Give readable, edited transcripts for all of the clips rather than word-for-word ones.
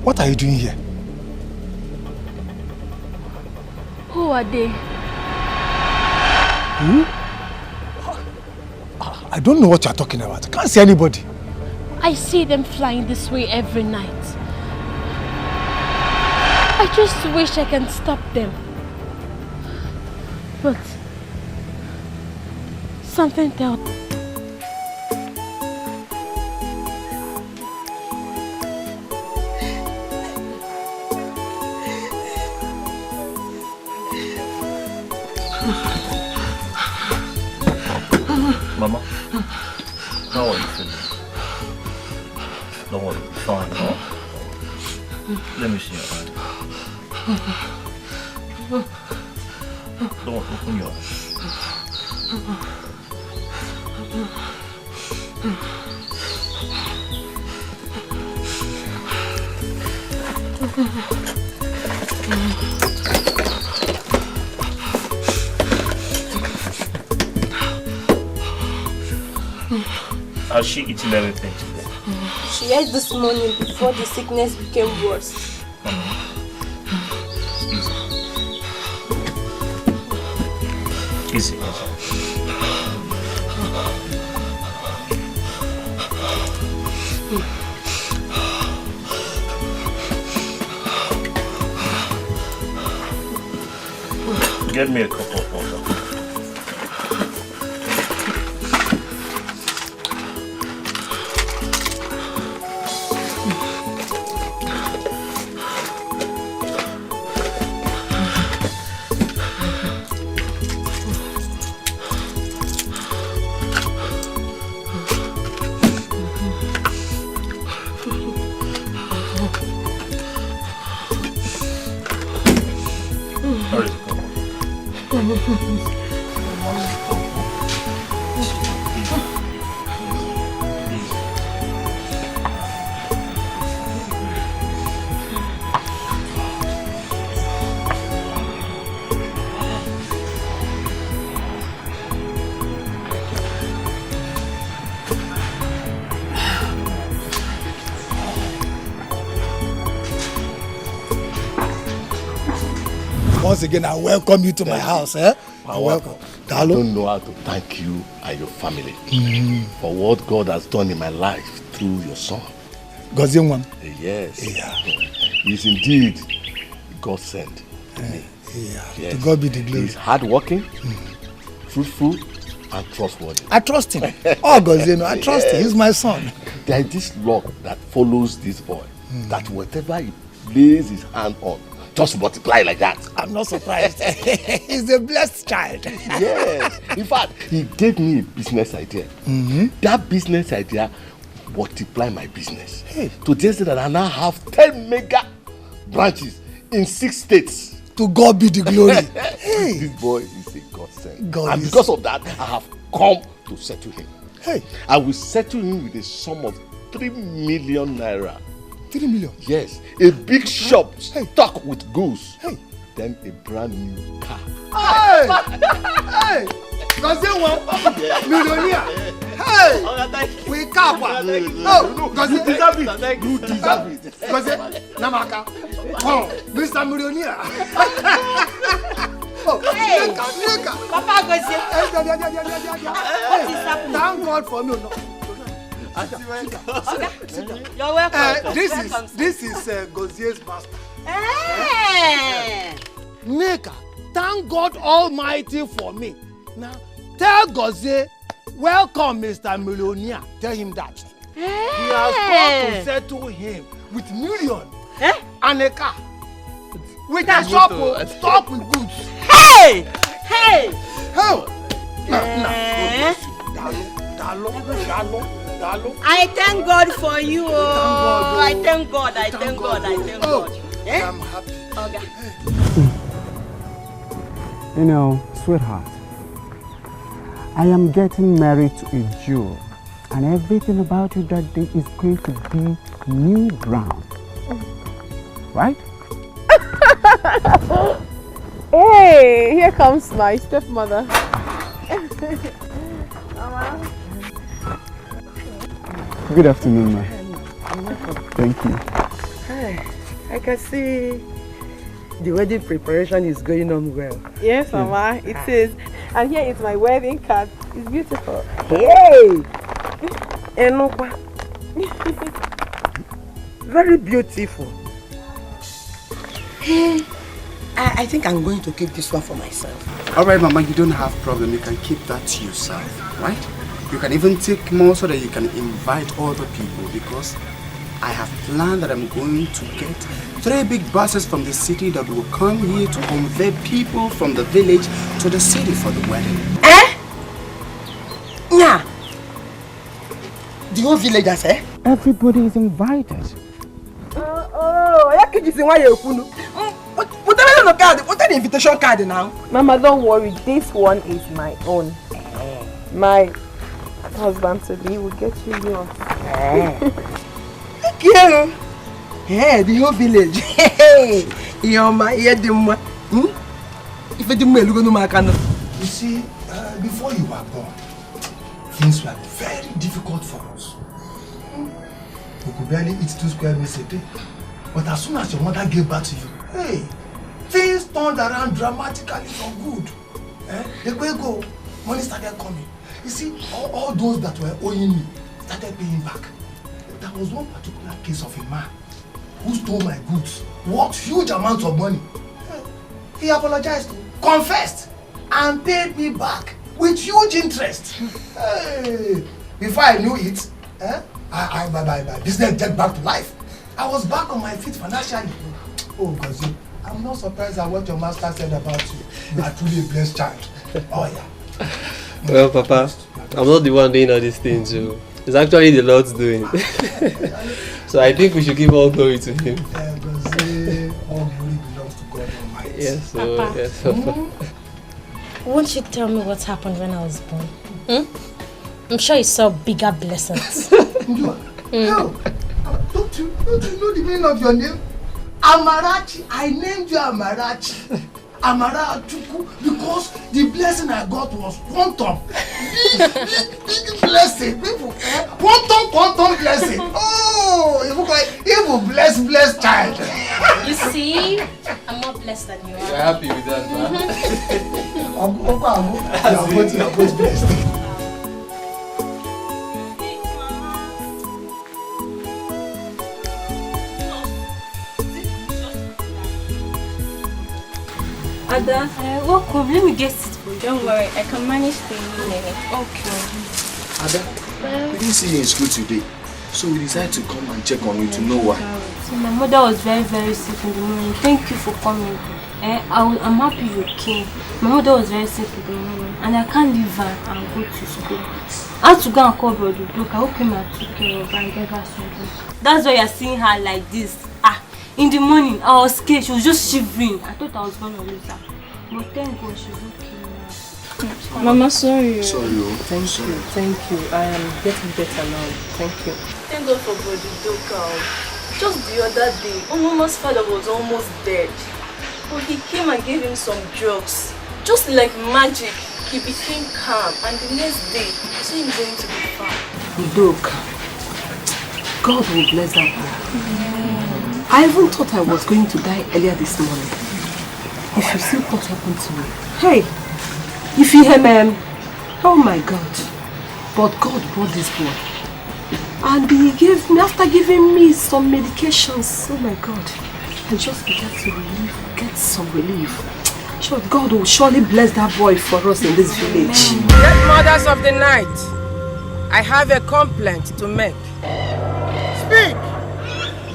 What are you doing here? Who are they? Who? I don't know what you're talking about. I can't see anybody. I see them flying this way every night. I just wish I can stop them. But something tells me. Mama, how are you feeling? Don't worry, fine, no? Let me see your eyes. Don't worry, open your eyes. Has she eaten anything today? She ate this morning before the sickness became worse. Easy. Get me a cup of water. Once again, I welcome you to my house. Welcome. I don't know how to thank you and your family for what God has done in my life through your son. God's Yes. Yeah. He's indeed God sent. Yeah. Yes. To God be the glory. He's hardworking, fruitful, and trustworthy. I trust him. Oh, God, I trust him. He's my son. There is this law that follows this boy, that whatever he lays his hand on, just multiply like that. I'm not surprised. He's a blessed child. Yes. In fact, he gave me a business idea. That business idea multiply my business. Hey. To just say that I now have 10 mega branches in 6 states. To God be the glory. Hey. This boy is a godsend. God and is... because of that, I have come to settle him. Hey. I will settle him with a sum of 3 million naira. 3 million? Yes. A big shop stocked with goods. Hey. Then a brand new car. Hey! Hey! Millionaire. Hey! We cap. Oh, you deserve it. You deserve it. Namaka. Oh, Mr. Millionaire. Oh, hey! Papa What is happening? Thank God for me. You're welcome. This is Gozier's master. Hey! Nika, thank God Almighty for me. Now, tell Gozier, welcome Mr. Millionaire. Tell him that. Hey! He has come to settle him with million and a car. With a shop stocked with goods. Hey! Hey! How? I thank God for you. I thank God. I thank God. I'm happy. Okay. You know, sweetheart, I am getting married to a Jew, and everything about you that day is going to be new ground. Right? Hey, here comes my stepmother. Mama. Good afternoon, ma. Thank you. Hey. I can see the wedding preparation is going on well. Yes, Mama, it is. And here is my wedding card. It's beautiful. Hey! Enokwa. Very beautiful. I think I'm going to keep this one for myself. Alright, Mama, you don't have problem. You can keep that to yourself, right? You can even take more so that you can invite other people, because I have planned that I'm going to get 3 big buses from the city that will come here to convey people from the village to the city for the wedding. Eh? Yeah. The whole villagers, eh? Everybody is invited. What are the invitation card now? Mama, don't worry. This one is my own. My husband today will get you yours. Okay. Hey, the whole village. Hey, you're my head. If I didn't You see, before you were born, things were very difficult for us. We could barely eat 2 square meals a day. But as soon as your mother gave birth to you, hey, things turned around dramatically for good. The way go, money started coming. You see, all those that were owing me started paying back. There was one particular case of a man who stole my goods, worth huge amounts of money. He apologized, confessed, and paid me back with huge interest. Hey, before I knew it, my business get back to life. I was back on my feet financially. Oh, Gozi, I'm not surprised at what your master said about you. You are truly a blessed child. Oh, yeah. Well, Papa, I'm not the one doing all these things. It's actually the Lord's doing. So I think we should give all glory to Him. Gozi, all glory belongs to God Almighty. Yes, sir. Papa. Yes, sir. Won't you tell me what happened when I was born? I'm sure you saw bigger blessings. No. Don't you know the meaning of your name? Amarachi. I named you Amarachi. Amarachuku, because the blessing I got was quantum. Big blessing. People, quantum blessing. Oh, you look like evil blessed child. You see, I'm more blessed than you are. You're happy with that, man? You are both blessed. Ada, welcome. Let me get it for you. Don't worry, I can manage the minute. Okay. Ada, we didn't see you in school today, so we decided to come and check on you to know why. So my mother was very, very sick in the morning. Thank you for coming. I'm happy you came. My mother was very sick in the morning, and I can't leave her and go to school. I had to go and call Brother Duke. I hope him and took care of her and gave her something. That's why you're seeing her like this. In the morning, I was scared. She was just shivering. I thought I was going to lose her. But thank God she's okay now. Mama, sorry. Sorry. Thank you. I am getting better now. Thank you. Thank God for Brother Duke. Just the other day, Mama's father was almost dead. But he came and gave him some drugs. Just like magic, he became calm. And the next day, I saw him going to the farm. Duke, God will bless that boy. I even thought I was going to die earlier this morning. If you see what happened to me. Hey, if you hear me, oh my God. But God brought this boy. And he gave me, after giving me some medications, oh my God, I just began to get some relief. Sure, God will surely bless that boy for us in this village. Great mothers of the night, I have a complaint to make. Speak!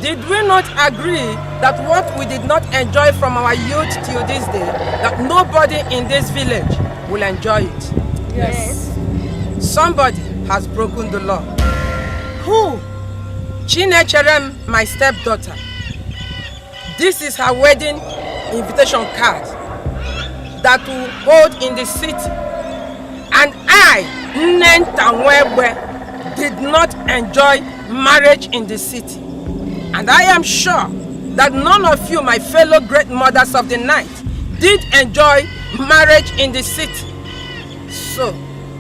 Did we not agree that what we did not enjoy from our youth till this day, that nobody in this village will enjoy it? Yes. Somebody has broken the law. Who? Chinecherem, my stepdaughter. This is her wedding invitation card that will hold in the city. And I, Nnentanwebe, did not enjoy marriage in the city. And I am sure that none of you, my fellow great mothers of the night, did enjoy marriage in the city. So,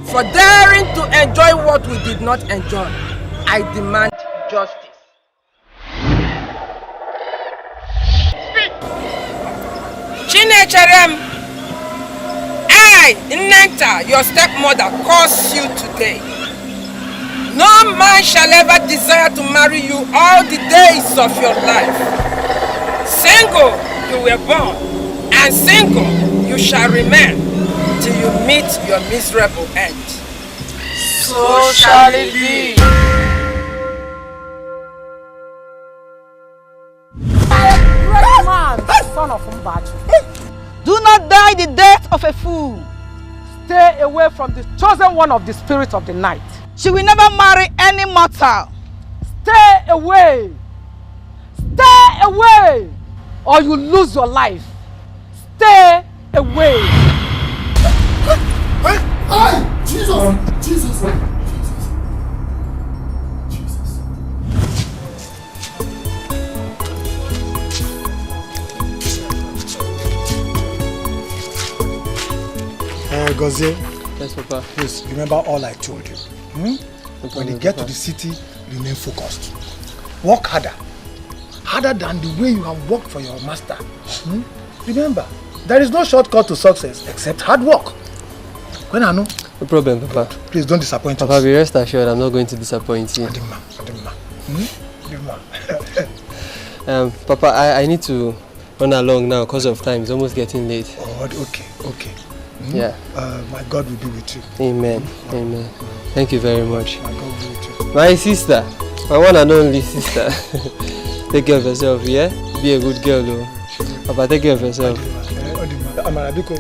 for daring to enjoy what we did not enjoy, I demand justice. Chinecherem, I, Nnenta, your stepmother, curse you today. No man shall ever desire to marry you all the days of your life. Single you were born, and single you shall remain till you meet your miserable end. So shall it be. Great man, son of Mbaju. Do not die the death of a fool. Stay away from the chosen one of the spirit of the night. She will never marry any mortal. Stay away. Stay away, or you lose your life. Stay away. Hey! Jesus! Jesus! Gozie, yes, Papa. Please remember all I told you. When you get to the city, remain focused. Work harder. Harder than the way you have worked for your master. Remember, there is no shortcut to success except hard work. When I know. No problem, Papa. Please don't disappoint us. Papa, be rest assured I'm not going to disappoint you. Papa, I need to run along now because of time. It's almost getting late. Oh, okay. Yeah. My God will be with you. Amen. Amen. Thank you very much. My God will be with you. My sister, my one and only sister. Take care of yourself, yeah? Be a good girl, though. Papa, take care of yourself. Amarabiko,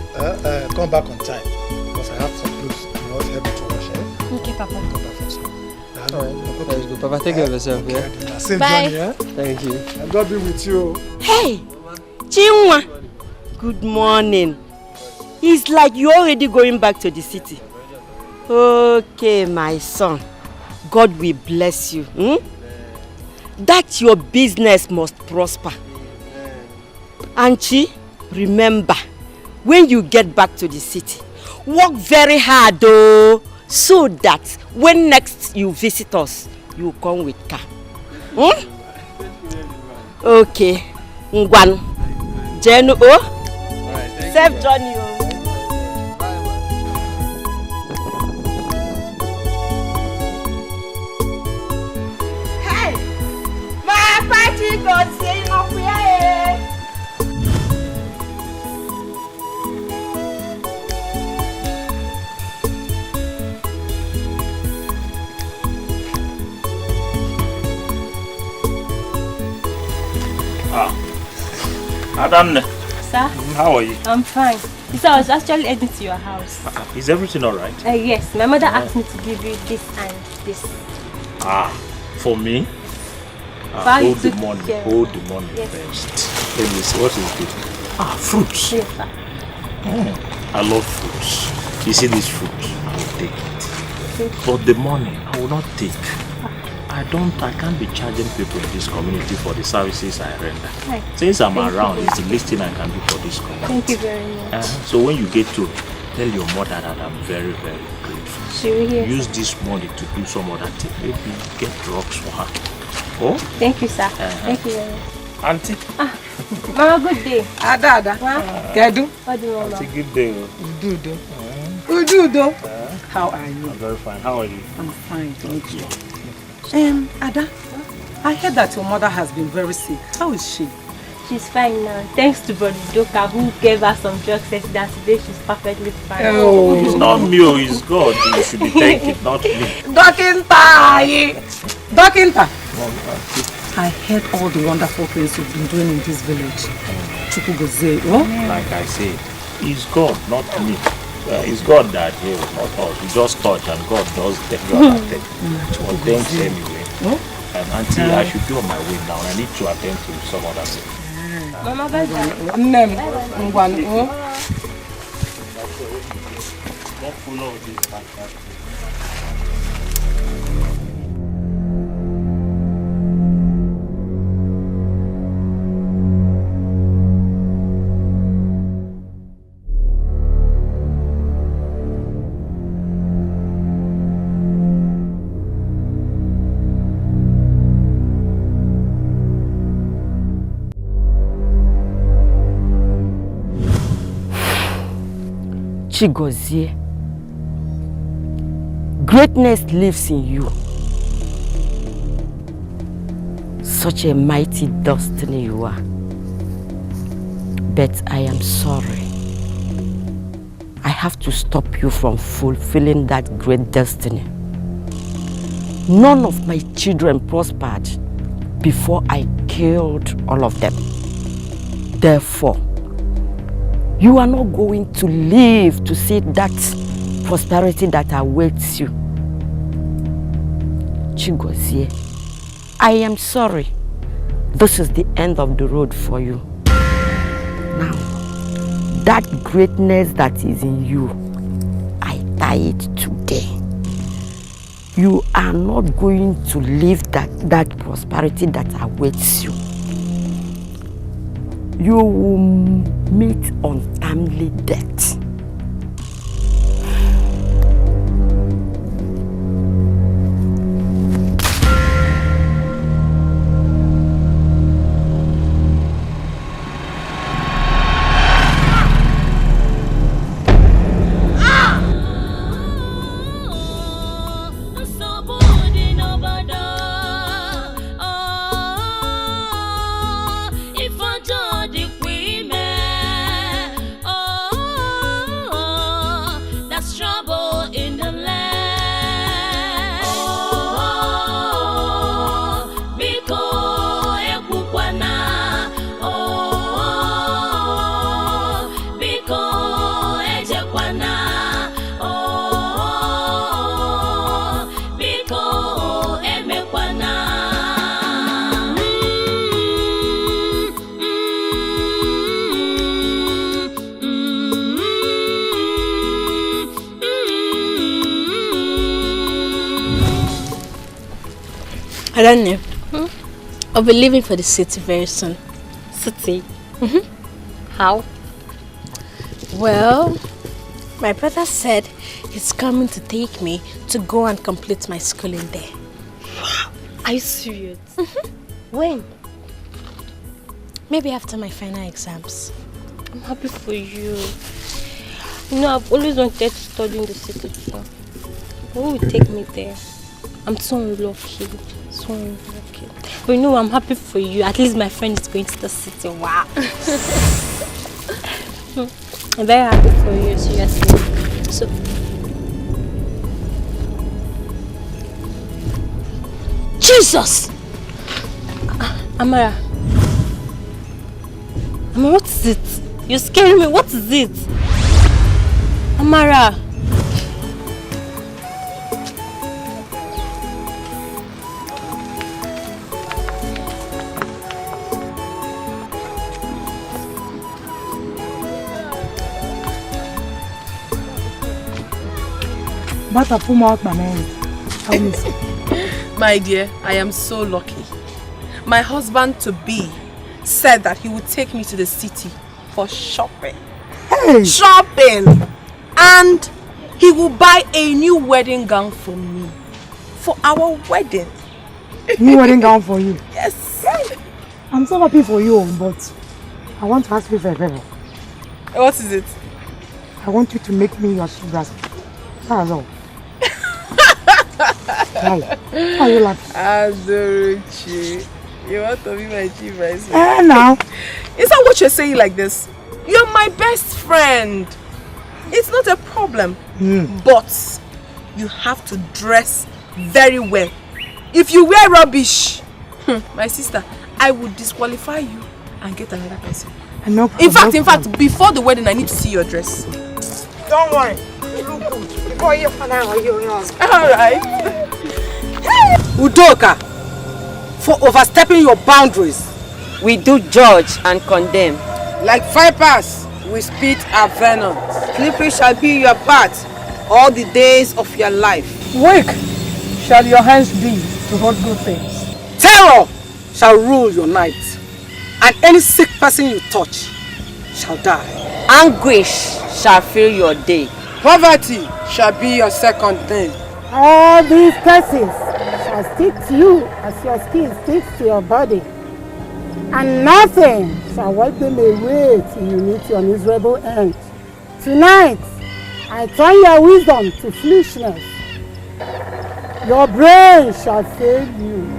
come back on time because I have some clothes I want help you to wash. Okay, Papa. Come back first. Alright, that's good. Papa, take care of yourself, yeah? Same Bye. journey, yeah? Thank you. And God be with you. Hey, Chinwa. Good morning. It's like you're already going back to the city. Okay, my son. God will bless you. That your business must prosper. Auntie, remember, when you get back to the city, work very hard though, so that when next you visit us, you come with car. Okay. Ngwan. Jenu o. Safe journey o. Hey! My party God say no fear. Adam, Sir? how are you? I'm fine. So I was actually heading to your house. Is everything alright? Yes, my mother asked me to give you this and this. For me? Hold the money. Hold the money first. Let me see, what is this? Fruits. Yes, sir. I love fruits. You see this fruit? I will take it. But the money, I will not take. I can't be charging people in this community for the services I render. Right. Since I'm around, it's the least thing I can do for this community. Thank you very much. So when you get to tell your mother that I'm very, very grateful. She will hear. Use this money to do some other thing. Maybe get drugs for her. Oh? Thank you, sir. Thank you very much. Auntie. Mama, good day. Ada. Kedu? What do you want, It's a good day. Ududo. How are you? I'm very fine. How are you? I'm fine, thank you. Ada, I heard that your mother has been very sick. How is she? She's fine now. Thanks to Brother Doka who gave her some drugs yesterday. Today she's perfectly fine. Oh, it's not me, it's God. You should be thanking, not me. Dokinta! I heard all the wonderful things you've been doing in this village. Chukwugozie, Like I said, it's God, not me. It's God that heals, not us. We just touch and God does the other thing. But thanks anyway. And Auntie, I should be on my way now. I need to attend to some other thing. Mama, bye bye. Don't follow this. Chigozie, greatness lives in you. Such a mighty destiny you are. But I am sorry. I have to stop you from fulfilling that great destiny. None of my children prospered before I killed all of them. Therefore, you are not going to live to see that prosperity that awaits you. Chigozie, I am sorry. This is the end of the road for you. Now, that greatness that is in you, I tie it today. You are not going to live that prosperity that awaits you. You will meet untimely death. I don't know. I'll be leaving for the city very soon. City? How? Well, my brother said he's coming to take me to go and complete my schooling there. Are you serious? When? Maybe after my final exams. I'm happy for you. You know, I've always wanted to study in the city too. When will you take me there? I'm so unlucky. So unlucky. But you know, I'm happy for you. At least my friend is going to the city. Wow. I'm very happy for you, seriously. So, Jesus! Amara. Amara, what is it? You're scaring me. What is it? Amara. My dear, I am so lucky. My husband-to-be said that he would take me to the city for shopping. Hey. Shopping! And he will buy a new wedding gown for me. For our wedding. New wedding gown for you? Yes. I'm so happy for you, but I want to ask you for a favor. What is it? I want you to make me your sugar. That's all. Why are you laughing? Adoruchi. You want to be my chief rice? Now. Is that what you're saying like this? You're my best friend. It's not a problem. But you have to dress very well. If you wear rubbish, my sister, I would disqualify you and get another person. No in fact, before the wedding, I need to see your dress. Don't worry. You look good. Before you find out what you're yours. Alright. Udoka, for overstepping your boundaries, we do judge and condemn. like vipers, we spit our venom. Slippery shall be your path all the days of your life. Weak shall your hands be to hold good things. Terror shall rule your night, and any sick person you touch shall die. Anguish shall fill your day. Poverty shall be your second name. All these curses shall stick to you as your skin sticks to your body, and nothing shall wipe them away till you meet your miserable end. Tonight, I turn your wisdom to foolishness. Your brain shall fail you.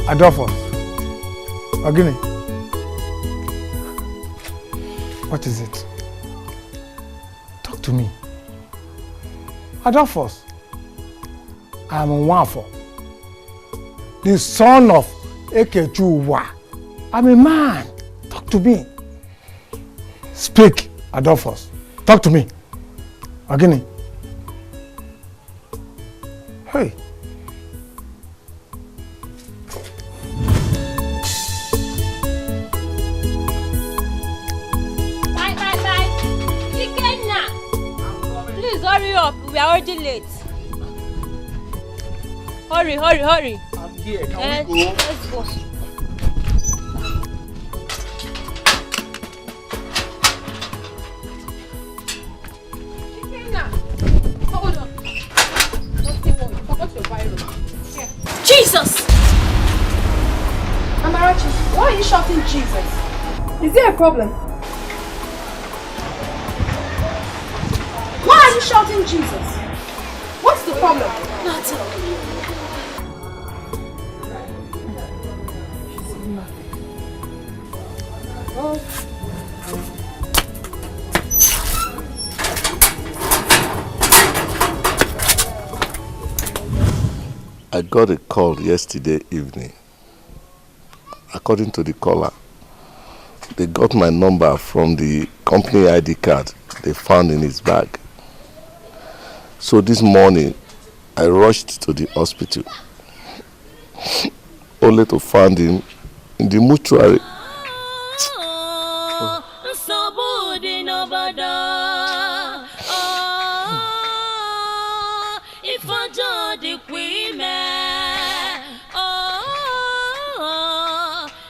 Adolphus. Ogini. What is it? Talk to me. Adolphus. I am Nwafo, the son of Ekechuwa. I'm a man. Talk to me. Speak, Adolphus. Talk to me. Ogini. Hey. Hurry up, we are already late. Hurry. I'm here, can we go? Let's go. Hold on. You forgot your Bible. Here. Jesus! Amarachi, why are you shouting Jesus? Is there a problem? Why are you shouting Jesus? What's the problem? Nothing. I got a call yesterday evening. According to the caller, they got my number from the company ID card they found in his bag. So this morning, I rushed to the hospital, only to find him in the mortuary.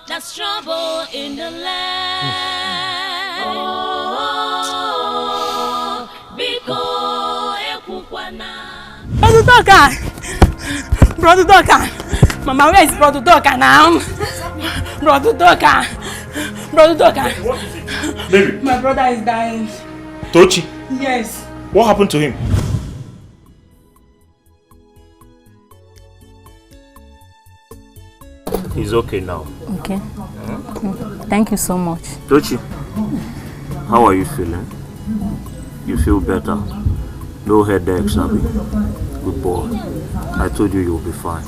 That's trouble in the land. Brother Doka! Mama, where is Brother Doka now? Brother Doka! Brother Doka! What is it? Baby. My brother is dying. Tochi? Yes. What happened to him? He's okay now. Okay. Thank you so much. Tochi, how are you feeling? You feel better? No headaches, Abby. Good boy. I told you you'll be fine.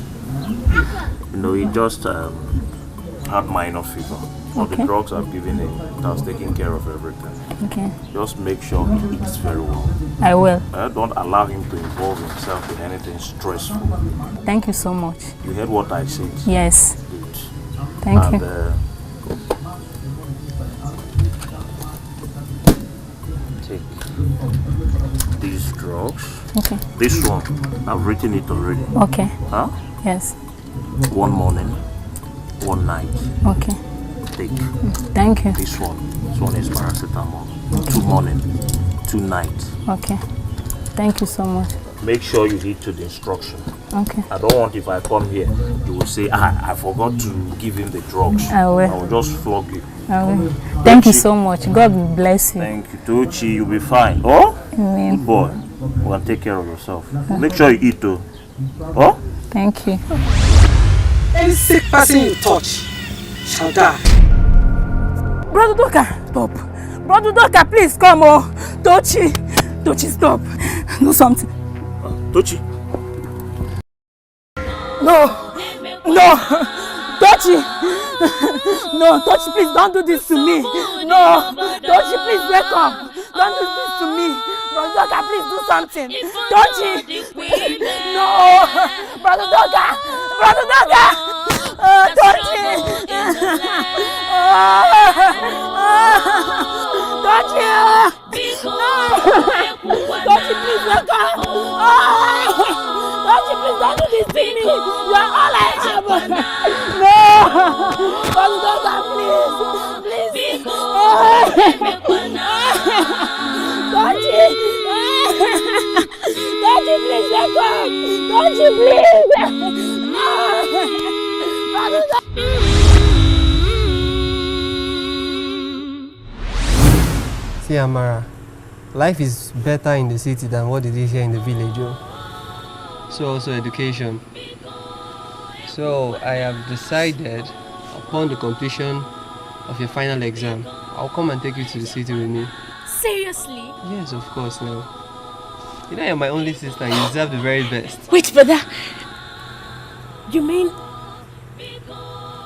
You know, he just had minor fever. All the drugs I've given him, that's taking care of everything. Okay. Just make sure he eats very well. I will. Don't allow him to involve himself in anything stressful. Thank you so much. You heard what I said? Yes. Good. Thank you. Take these drugs. Okay. This one, I've written it already. Okay. Huh? Yes. One morning, one night. Okay. Take. Thank you. This one is paracetamol. 2 morning, 2 night. Okay. Thank you so much. Make sure you heed to the instruction. Okay. I don't want if I come here, you will say, I forgot to give him the drugs. I will. I will just flog you. I will. Thank you so much. God will bless you. Thank you, Tochi. You'll be fine. Oh? Amen. Good boy. You can take care of yourself. Make sure you eat too. Oh? Thank you. Any sick person you touch shall die. Brother Doka, stop. Brother Doka, please come. Oh, Tochi, stop. Do something. Tochi. No, Tochi. No, Tochi, please don't do this to me. No, Tochi, please wake up. Don't do this to me. Brother Doka, please do something. Tochi. No, Brother Doka. Tochi. Tochi. Don't you please let go. Don't you please don't do this to me. You are all I have. No. Don't please. Please. Don't you please let go. Don't you please. See, Amara, life is better in the city than what it is here in the village. So also education. So I have decided, upon the completion of your final exam, I'll come and take you to the city with me. Seriously? Yes, of course, now. You know you're my only sister, you deserve the very best. Wait, brother. You mean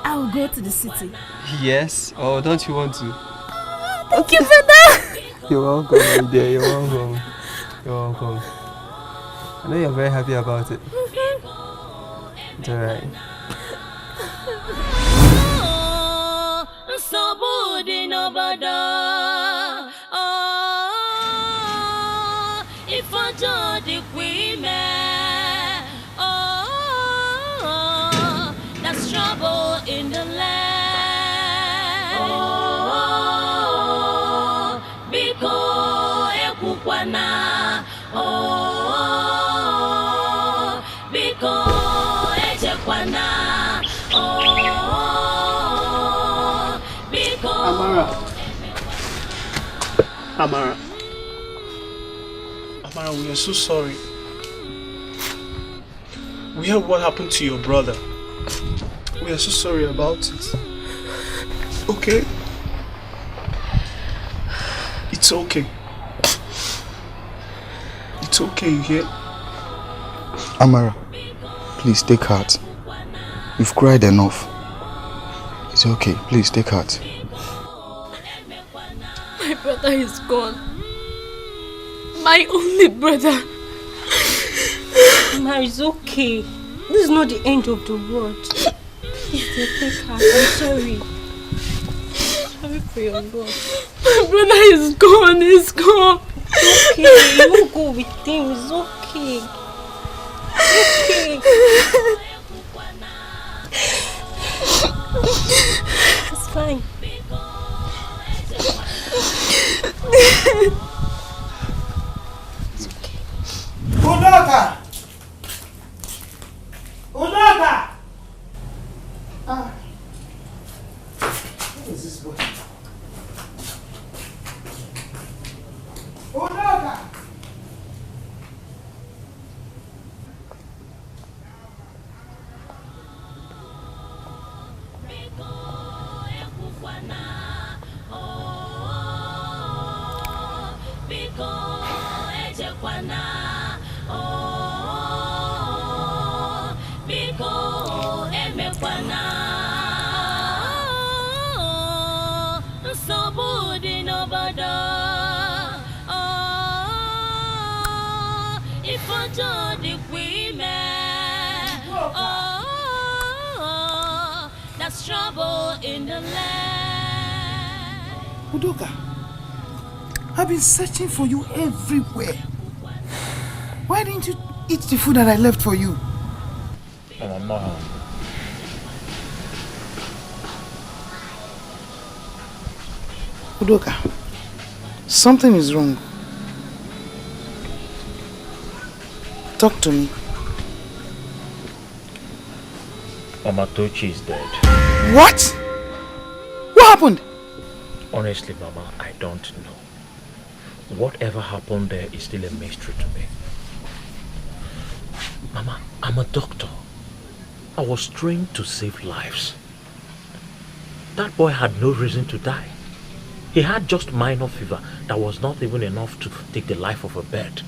I'll go to the city? Yes, or don't you want to? Thank you, brother. You're welcome, my dear, you're welcome. You're welcome. I know you're very happy about it. It's alright. That's trouble in the land. Biko ekukwana. Biko echekwana. Biko. Amara, we are so sorry. We heard what happened to your brother. We are so sorry about it. Okay? It's okay. It's okay, you hear? Amara, please take heart. You've cried enough. It's okay, please take heart. My brother is gone. My only brother. Ma, it's okay. This is not the end of the world. Please take heart. I'm sorry. Sorry for your loss. My brother is gone. He's gone. It's okay. You won't go with him. It's okay. It's fine. Udoka! Udoka! Ah. Who is this boy? Udoka! That's trouble in the land. Udoka, I've been searching for you everywhere. Why didn't you eat the food that I left for you? And I'm not hungry. Udoka, something is wrong. Talk to me. Mama Tochi is dead. What? What happened? Honestly, Mama, I don't know. Whatever happened there is still a mystery to me. Mama, I'm a doctor. I was trained to save lives. That boy had no reason to die. He had just minor fever that was not even enough to take the life of a bird.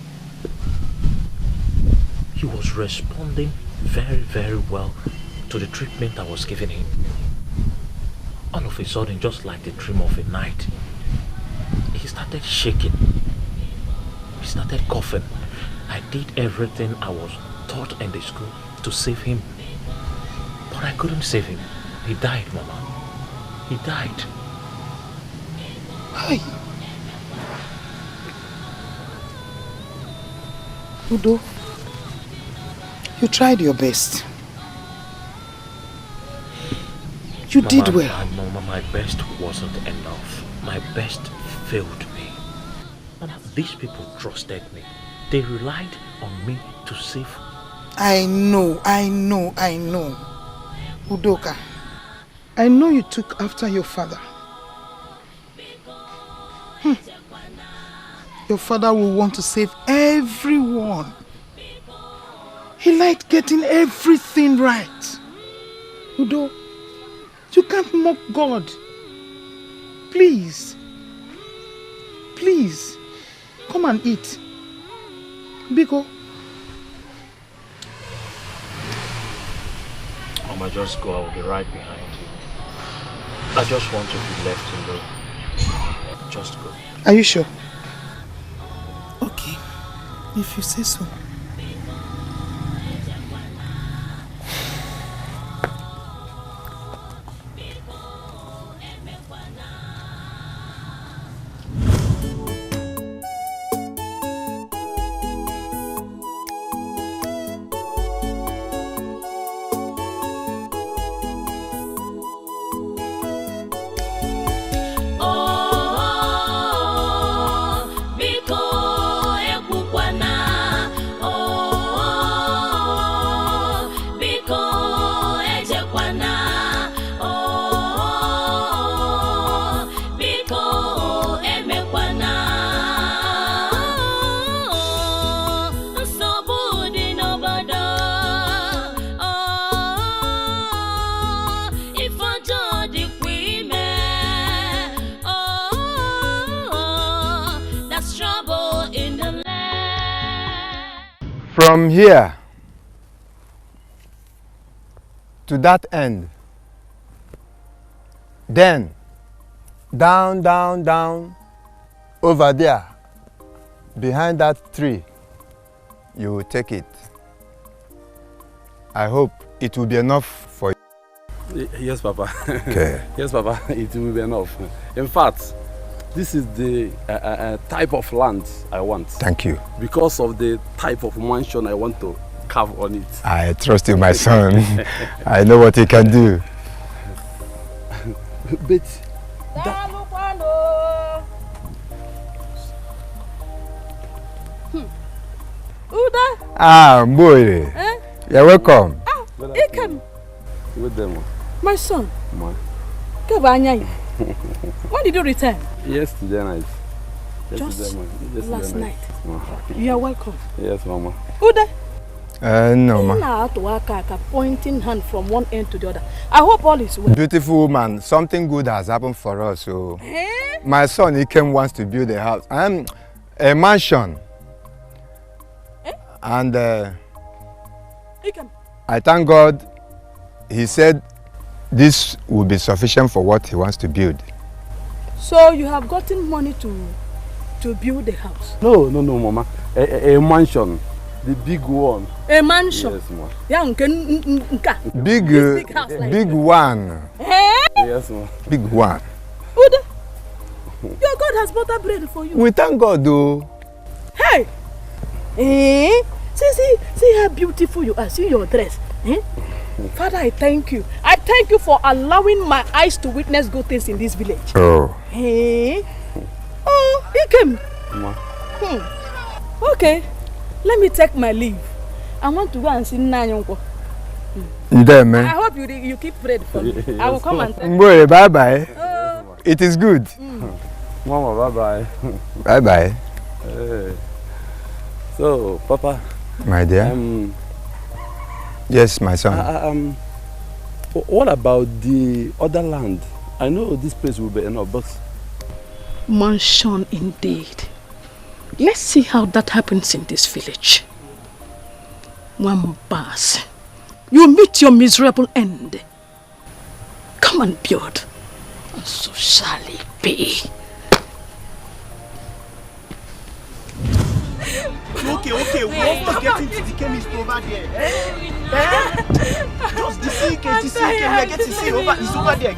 He was responding very, very well to the treatment I was giving him. All of a sudden, just like the dream of a night, he started shaking. He started coughing. I did everything I was taught in the school to save him. But I couldn't save him. He died, Mama. He died. Hi. Udo, you tried your best. You did well. Mama, my best wasn't enough. My best failed me. Mama, these people trusted me. They relied on me to save. I know. Udoka, I know you took after your father. Your father will want to save everyone. He liked getting everything right. Udo, you can't mock God. Please, come and eat. Biko. Mama, just go. I will be right behind you. I just want to be left alone. Just go. Are you sure? Okay, if you say so. From here to that end, then down, over there, behind that tree, you will take it. I hope it will be enough for you. Yes, Papa. Okay. Yes, Papa, it will be enough. In fact, this is the type of land I want. Thank you. Because of the type of mansion I want to carve on it. I trust you, my son. I know what you can do. But Uda. Ah, boy. Eh? You're welcome. Ah, Ikem. With them. My son. Ma. When did you return? Yesterday night. Just last night. Ma. You are welcome. Yes, Mama. Uda. No, ma. Pointing hand from one end to the other. I hope all is well. Beautiful woman, something good has happened for us. So, my son Ikem wants to build a house, a mansion, and I thank God. He said this will be sufficient for what he wants to build. So you have gotten money to build the house? No, Mama. A mansion. The big one. A mansion? Yes, Ma. Big house like big one. Yes, Ma. Big one. Uda, your God has butter bread for you. We thank God, though. Hey! See how beautiful you are. See your dress. Father, I thank you. I thank you for allowing my eyes to witness good things in this village. Oh. Oh, he came. Ma. Okay, let me take my leave. I want to go and see Nanyonko. I hope you keep bread for me. I will come and take. Boy, bye-bye. It is good. Mama, bye-bye. Bye-bye. So, Papa. My dear. Yes, my son. What about the other land? I know this place will be enough, but... Mansion indeed. Let's see how that happens in this village. One pass. You meet your miserable end. Come and build. And so shall it be. Okay, we're not getting to the chemist over there. Just the CK, we are getting to see over there.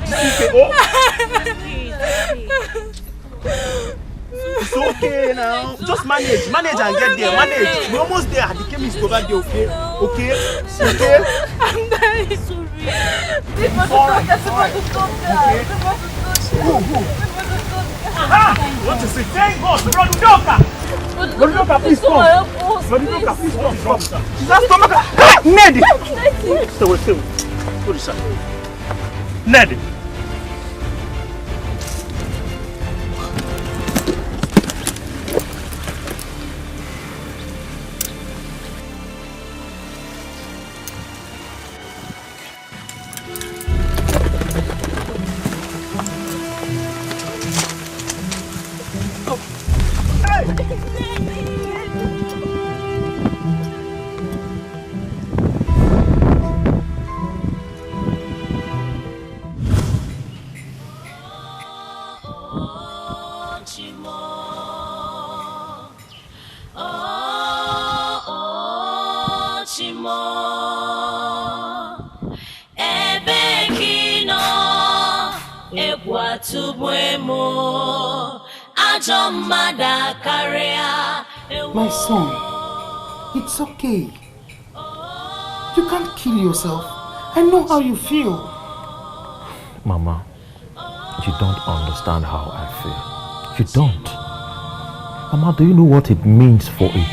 It's okay now. Just manage and get there. Manage. We're almost there. The chemist over there, okay? Okay? Okay? I'm dying. Alright. Go. What is it? Thank God, Brother Doka, please come. Brother Doka, please come. She's not stomach. Ned! Stay. What is that? Ned! My son, it's okay. You can't kill yourself. I know how you feel. Mama, you don't understand how I feel. You don't. Mama, do you know what it means for a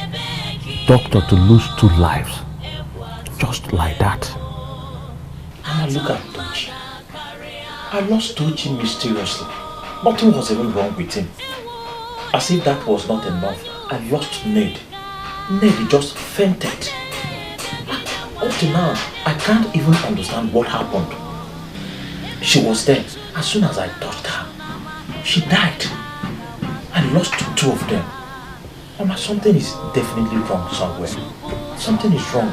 doctor to lose 2 lives? Just like that. Mama, look at Tochi. I lost Tochi mysteriously. Nothing was even wrong with him. As if that was not enough, I lost Ned. Ned just fainted. Up to now, I can't even understand what happened. She was there. As soon as I touched her, she died. I lost 2 of them. Mama, something is definitely wrong somewhere. Something is wrong.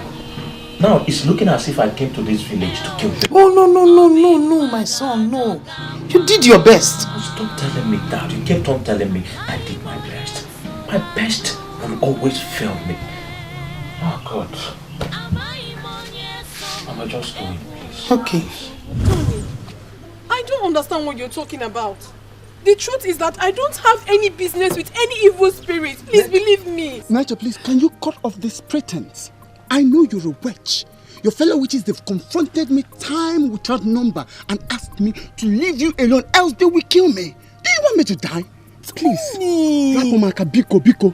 Now, it's looking as if I came to this village to kill them. Oh, no, my son, no. You did your best. Stop telling me that. You kept on telling me I did my best. My best will always fail me. Oh, God. Mama, just go in, please. Okay. Tony, I don't understand what you're talking about. The truth is that I don't have any business with any evil spirit. Please believe me. Nigel, please, can you cut off this pretense? I know you're a witch. Your fellow witches, they've confronted me time without number and asked me to leave you alone, else they will kill me. Do you want me to die? Please. Biko.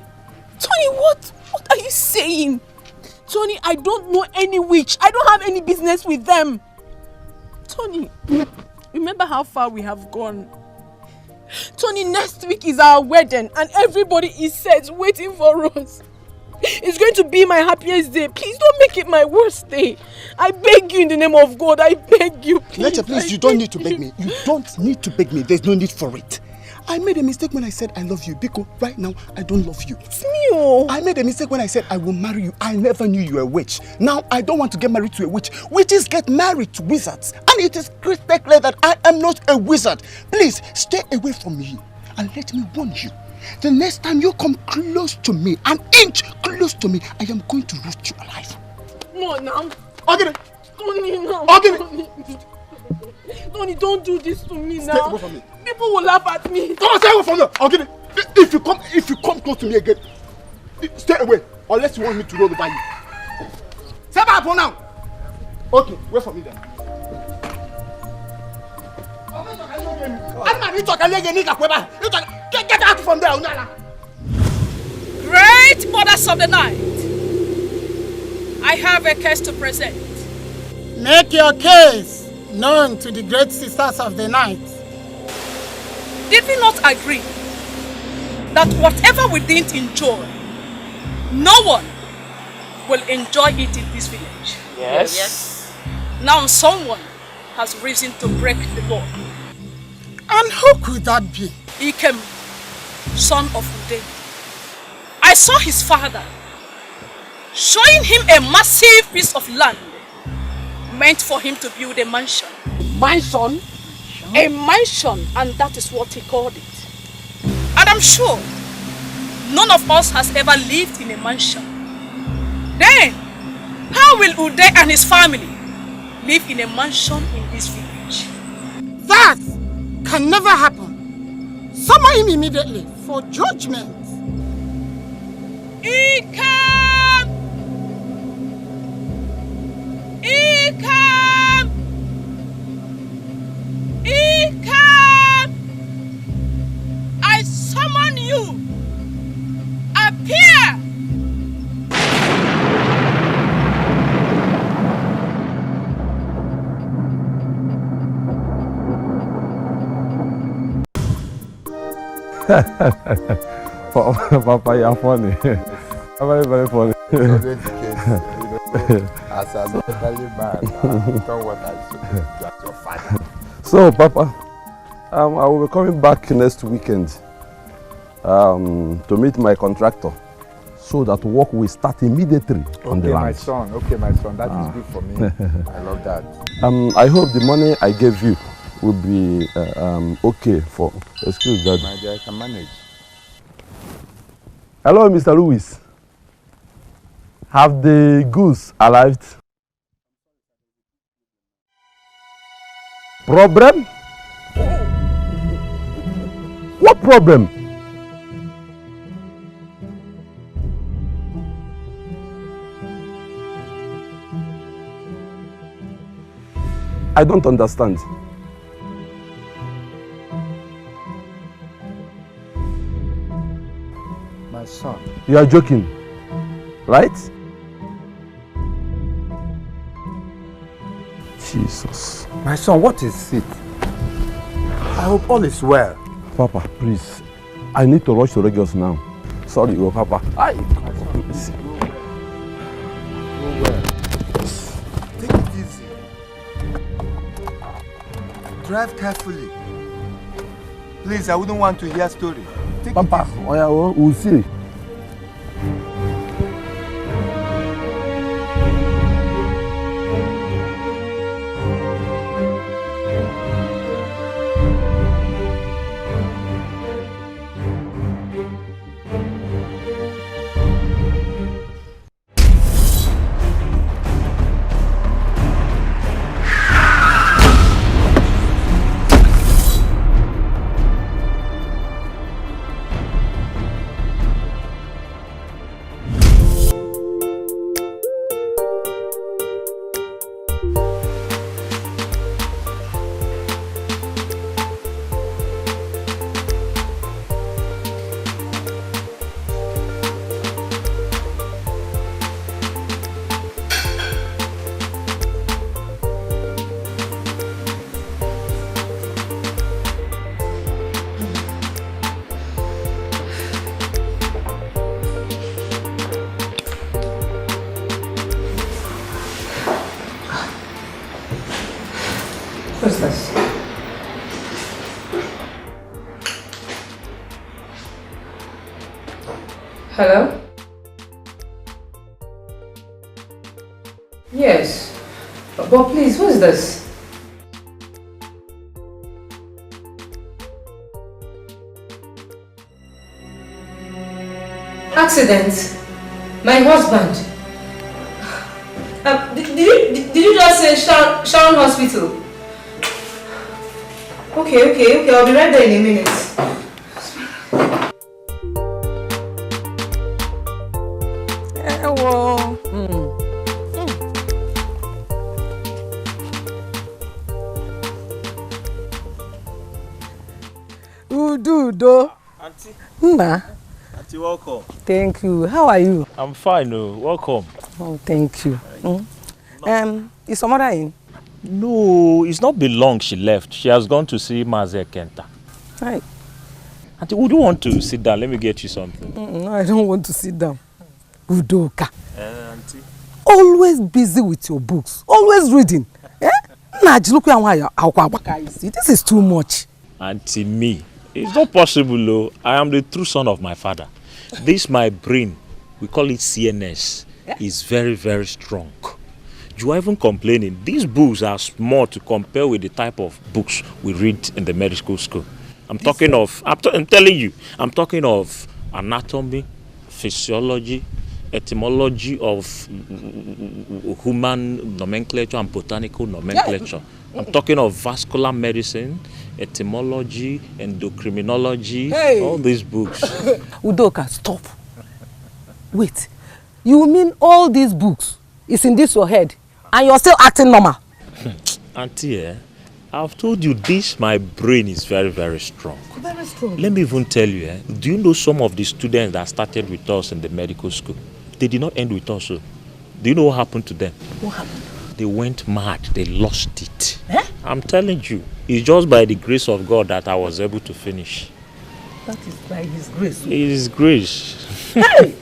Tony, what are you saying? Tony, I don't know any witch. I don't have any business with them. Tony, remember how far we have gone. Tony, next week is our wedding and everybody is set waiting for us. It's going to be my happiest day. Please don't make it my worst day. I beg you in the name of God. I beg you, please. Nigel, please, you don't need to beg me. You don't need to beg me. There's no need for it. I made a mistake when I said I love you. Biko, right now, I don't love you. It's me, oh. I made a mistake when I said I will marry you. I never knew you were a witch. Now, I don't want to get married to a witch. Witches get married to wizards. And it is crystal clear that I am not a wizard. Please, stay away from me. And let me warn you. The next time you come close to me, an inch close to me, I am going to roast you alive. No, now. Okay. Tony, no. Okay. Tony, don't do this to me now. Stay away from me. People will laugh at me. Come on, stay away from me. Okay. If you come close to me again, stay away. Unless you want me to roll over you. Step up for now. Okay, wait for me then. Get out from there, Unala. Great mothers of the night, I have a case to present. Make your case known to the great sisters of the night. Did we not agree that whatever we didn't enjoy, no one will enjoy it in this village? Yes. Now someone has reason to break the law. And who could that be? Ikem, son of Ude. I saw his father showing him a massive piece of land meant for him to build a mansion. Mansion? A mansion, and that is what he called it. And I'm sure none of us has ever lived in a mansion. Then, how will Ude and his family live in a mansion in this village? That can never happen. Summon him immediately for judgment. Ikam! Ikam! Ikam! I summon you! Appear! Papa, you're funny. Very, very funny. As a totally man, don't what I should your father. So, Papa, I will be coming back next weekend to meet my contractor so that work will start immediately on the land. Okay, my son, that is good for me. I love that. I hope the money I gave you will be okay for. Excuse that. My dear, I can manage. Hello, Mr. Lewis. Have the goods arrived? Problem? What problem? I don't understand. My son. You are joking, right? Jesus. My son, what is it? I hope all is well. Papa, please. I need to rush to Lagos now. Sorry, oh, Papa. Take it easy. Drive carefully. Please, I wouldn't want to hear story. Take Papa, we'll see. Who's this? Hello? Yes. But please, who is this? Accident? My husband? Did you just say Sharon Hospital? Okay, I'll be right there in a minute. Udo. Auntie. Nna. Auntie, welcome. Thank you. How are you? I'm fine, welcome. Oh, thank you. Is your mother in? No, it's not been long she left. She has gone to see Maze Kenta. Hi. Auntie, would you want to sit down? Let me get you something. No, I don't want to sit down. Udoka. Auntie. Always busy with your books. Always reading. This is too much. Auntie, me. It's not possible, though. I am the true son of my father. This, my brain, we call it CNS, is very, very strong. You are even complaining. These books are small to compare with the type of books we read in the medical school. I'm telling you, I'm talking of anatomy, physiology, etymology of human nomenclature and botanical nomenclature. I'm talking of vascular medicine, etymology, endocrinology, all these books. Udoka, stop. Wait. You mean all these books is in this your head and you're still acting normal? Auntie, I've told you this, my brain is very, very strong. Very strong. Let me even tell you, do you know some of the students that started with us in the medical school? They did not end with us. So. Do you know what happened to them? What happened? They went mad. They lost it. I'm telling you, it's just by the grace of God that I was able to finish. That is by His grace. It is grace. Hey!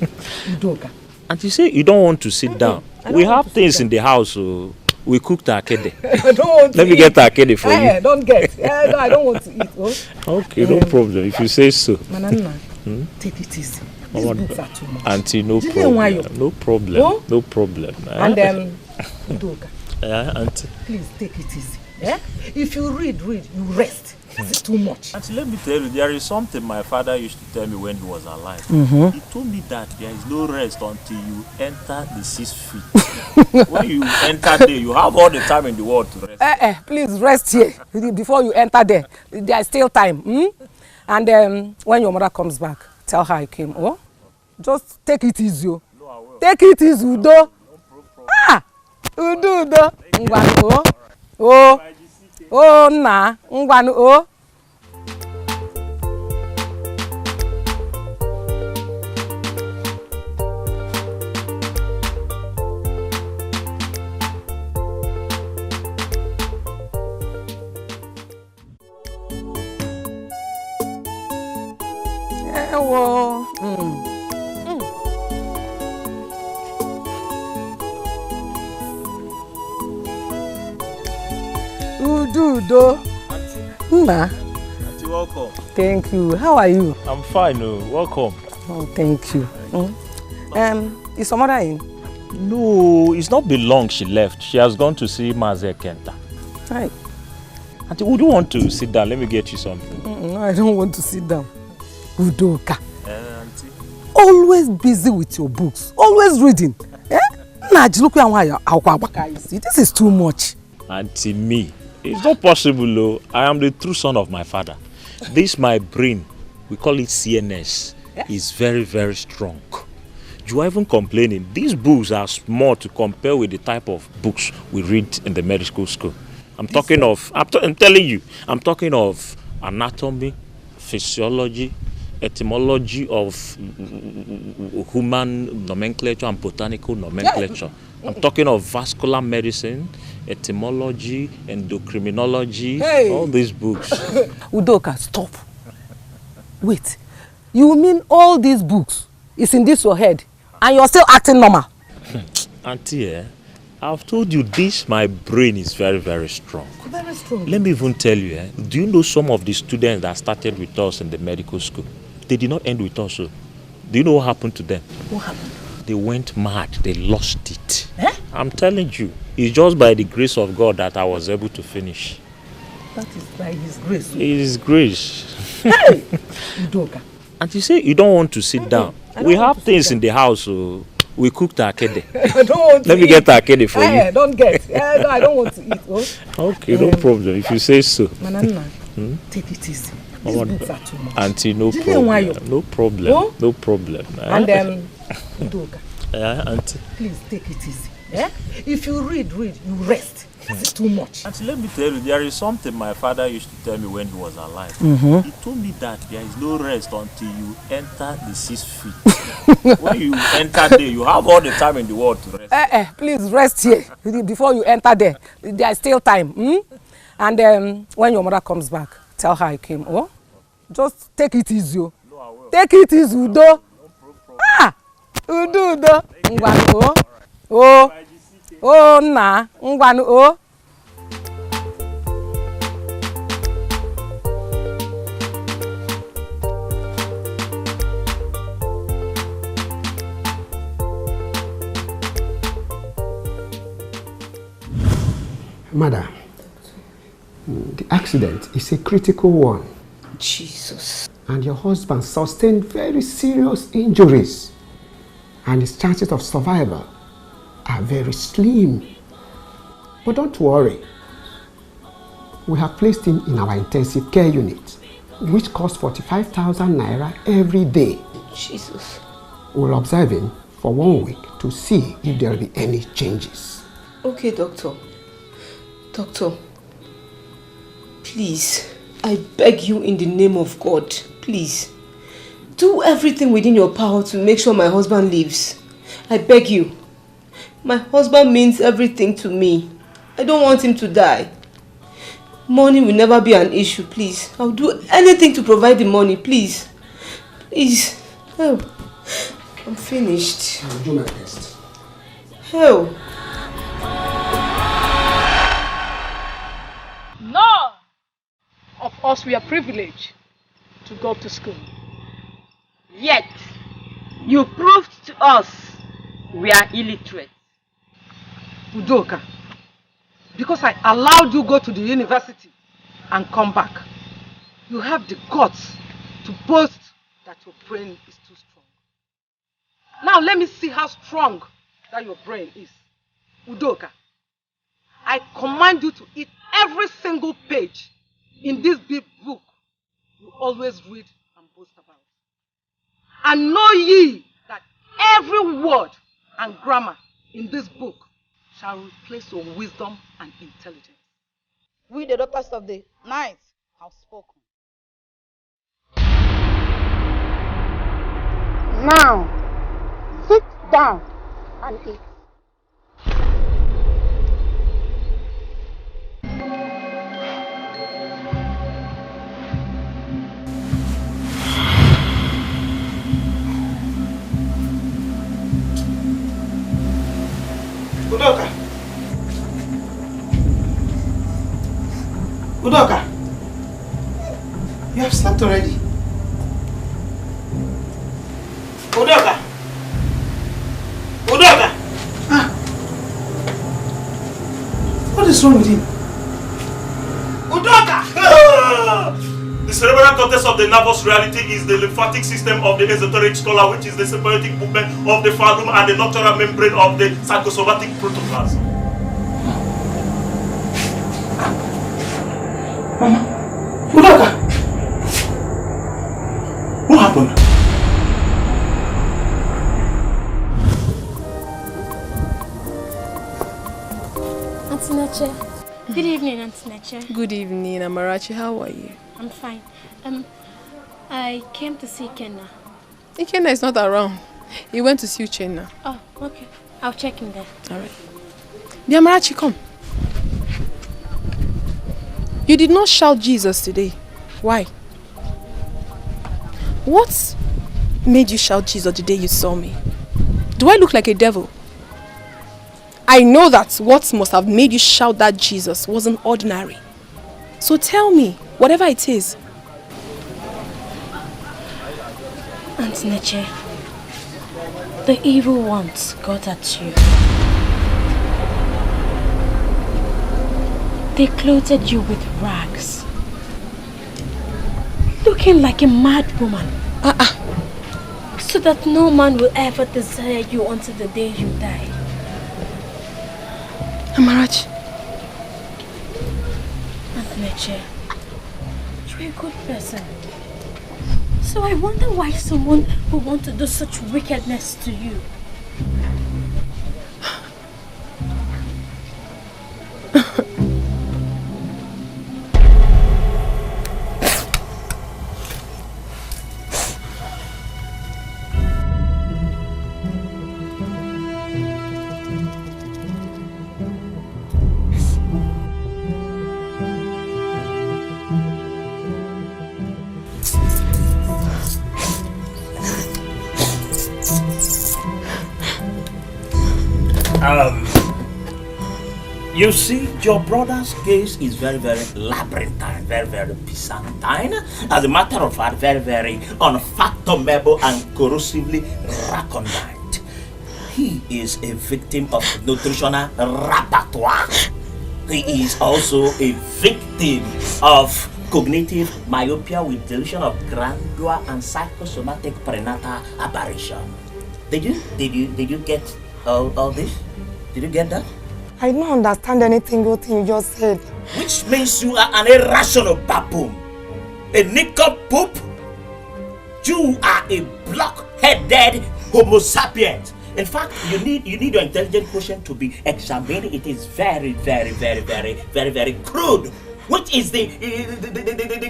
Udoka. And you say you don't want to sit down. We have things in the house. So we cooked akede. I don't want to Let me get akede for you. Don't get. No, I don't want to eat. Oh. Okay, no problem. If you say so. Manana, take it easy. These books are too much. Auntie, no problem. No problem. Oh? No problem. And Udoka. Auntie. Please take it easy. If you read, you rest. It's too much. Auntie, let me tell you, there is something my father used to tell me when he was alive. He told me that there is no rest until you enter the 6 feet. When you enter there, you have all the time in the world to rest. Please rest here before you enter there. There is still time. And when your mother comes back, tell her I came. Oh, just take it easy. No, I will. Take it easy, Udo. Udo. Ngwanu. Oh, na. Ngwanu. Udo. Auntie, welcome. Thank you. How are you? I'm fine. Welcome. Oh, thank you. Is your mother in? No, it's not been long she left. She has gone to see Maze Kenta. Hi. Auntie, would you want to sit down? Let me get you something. No, I don't want to sit down. Udoka. Auntie. Always busy with your books. Always reading. This is too much. Auntie, me. It's not possible, though. I am the true son of my father. This, my brain, we call it CNS, is very, very strong. You are even complaining. These books are small to compare with the type of books we read in the medical school. I'm talking of anatomy, physiology, etymology of human nomenclature and botanical nomenclature. I'm talking of vascular medicine, etymology, endocrinology, all these books. Udoka, stop. Wait. You mean all these books is in this your head and you're still acting normal? Auntie, I've told you this, my brain is very, very strong. Very strong. Let me even tell you, do you know some of the students that started with us in the medical school? They did not end with us. So. Do you know what happened to them? What happened? They went mad. They lost it. I'm telling you, it's just by the grace of God that I was able to finish. That is by His grace. It is grace. Hey! Udoka. And you say you don't want to sit down. We have things in the house. So we cooked akede. I don't want to Let me get akede for you. Don't get. No, I don't want to eat. Oh. Okay, no problem. If you say so. Manana, take it easy. These books are too much. Auntie, no problem. No problem. Oh? No problem. And Udoka. Auntie. Please take it easy. If you read, you rest. It's too much. Auntie, let me tell you, there is something my father used to tell me when he was alive. He told me that there is no rest until you enter the 6 feet. When you enter there, you have all the time in the world to rest. Please rest here before you enter there. There is still time. And when your mother comes back, tell her I came. Oh, just take it easy. No, I will. Take it easy, Udo. Udo. Ngwanu. Oh, na. Ngwanu. Madam, the accident is a critical one. Jesus. And your husband sustained very serious injuries. and his chances of survival are very slim. But don't worry. We have placed him in our intensive care unit, which costs 45,000 naira every day. Jesus. We'll observe him for 1 week to see if there will be any changes. Okay, doctor. Doctor, please, I beg you in the name of God, please, do everything within your power to make sure my husband lives. I beg you. My husband means everything to me. I don't want him to die. Money will never be an issue, please. I'll do anything to provide the money, please. Please. Help. I'm finished. I'll do my best. Help. None of us were privileged to go to school. Yet, you proved to us we are illiterate. Udoka, because I allowed you go to the university and come back, you have the guts to boast that your brain is too strong. Now let me see how strong that your brain is. Udoka, I command you to eat every single page in this big book you always read and boast about. And know ye that every word and grammar in this book shall replace your wisdom and intelligence. We, the daughters of the night, have spoken. Now, sit down and eat. Udoka. Udoka. You have slept already. Udoka. Udoka. Ah. What is wrong with him? Udoka! The cerebral cortex of the nervous reality is the lymphatic system of the esoteric scholar, which is the symbiotic movement of the phallus and the nocturnal membrane of the psychosomatic protoplasm. Mama, Udoka! What happened? Auntie Neche. Good evening, Auntie Neche. Good evening, Amarachi. How are you? I'm fine. I came to see Ikenna. Ikenna is not around. He went to see Uchenna. Oh, okay. I'll check in there. Alright. Amarachi, come. You did not shout Jesus today. Why? What made you shout Jesus the day you saw me? Do I look like a devil? I know that what must have made you shout that Jesus wasn't ordinary. So tell me, whatever it is. Auntie Neche, the evil ones got at you. They clothed you with rags, looking like a mad woman, so that no man will ever desire you until the day you die. Amarachi. Auntie Neche, you're a good person. So I wonder why someone would want to do such wickedness to you. You see, your brother's case is very, very labyrinthine, very, very byzantine. As a matter of fact, very, very unfathomable and corrosively recondite. He is a victim of nutritional repertoire. He is also a victim of cognitive myopia with delusion of grandeur and psychosomatic prenatal aberration. Did you get all this? Did you get that? I don't understand anything you just said. Which means you are an irrational baboon. A nincompoop. You are a block-headed Homo sapient. In fact, you need your intelligent quotient to be examined. It is very crude. Which is the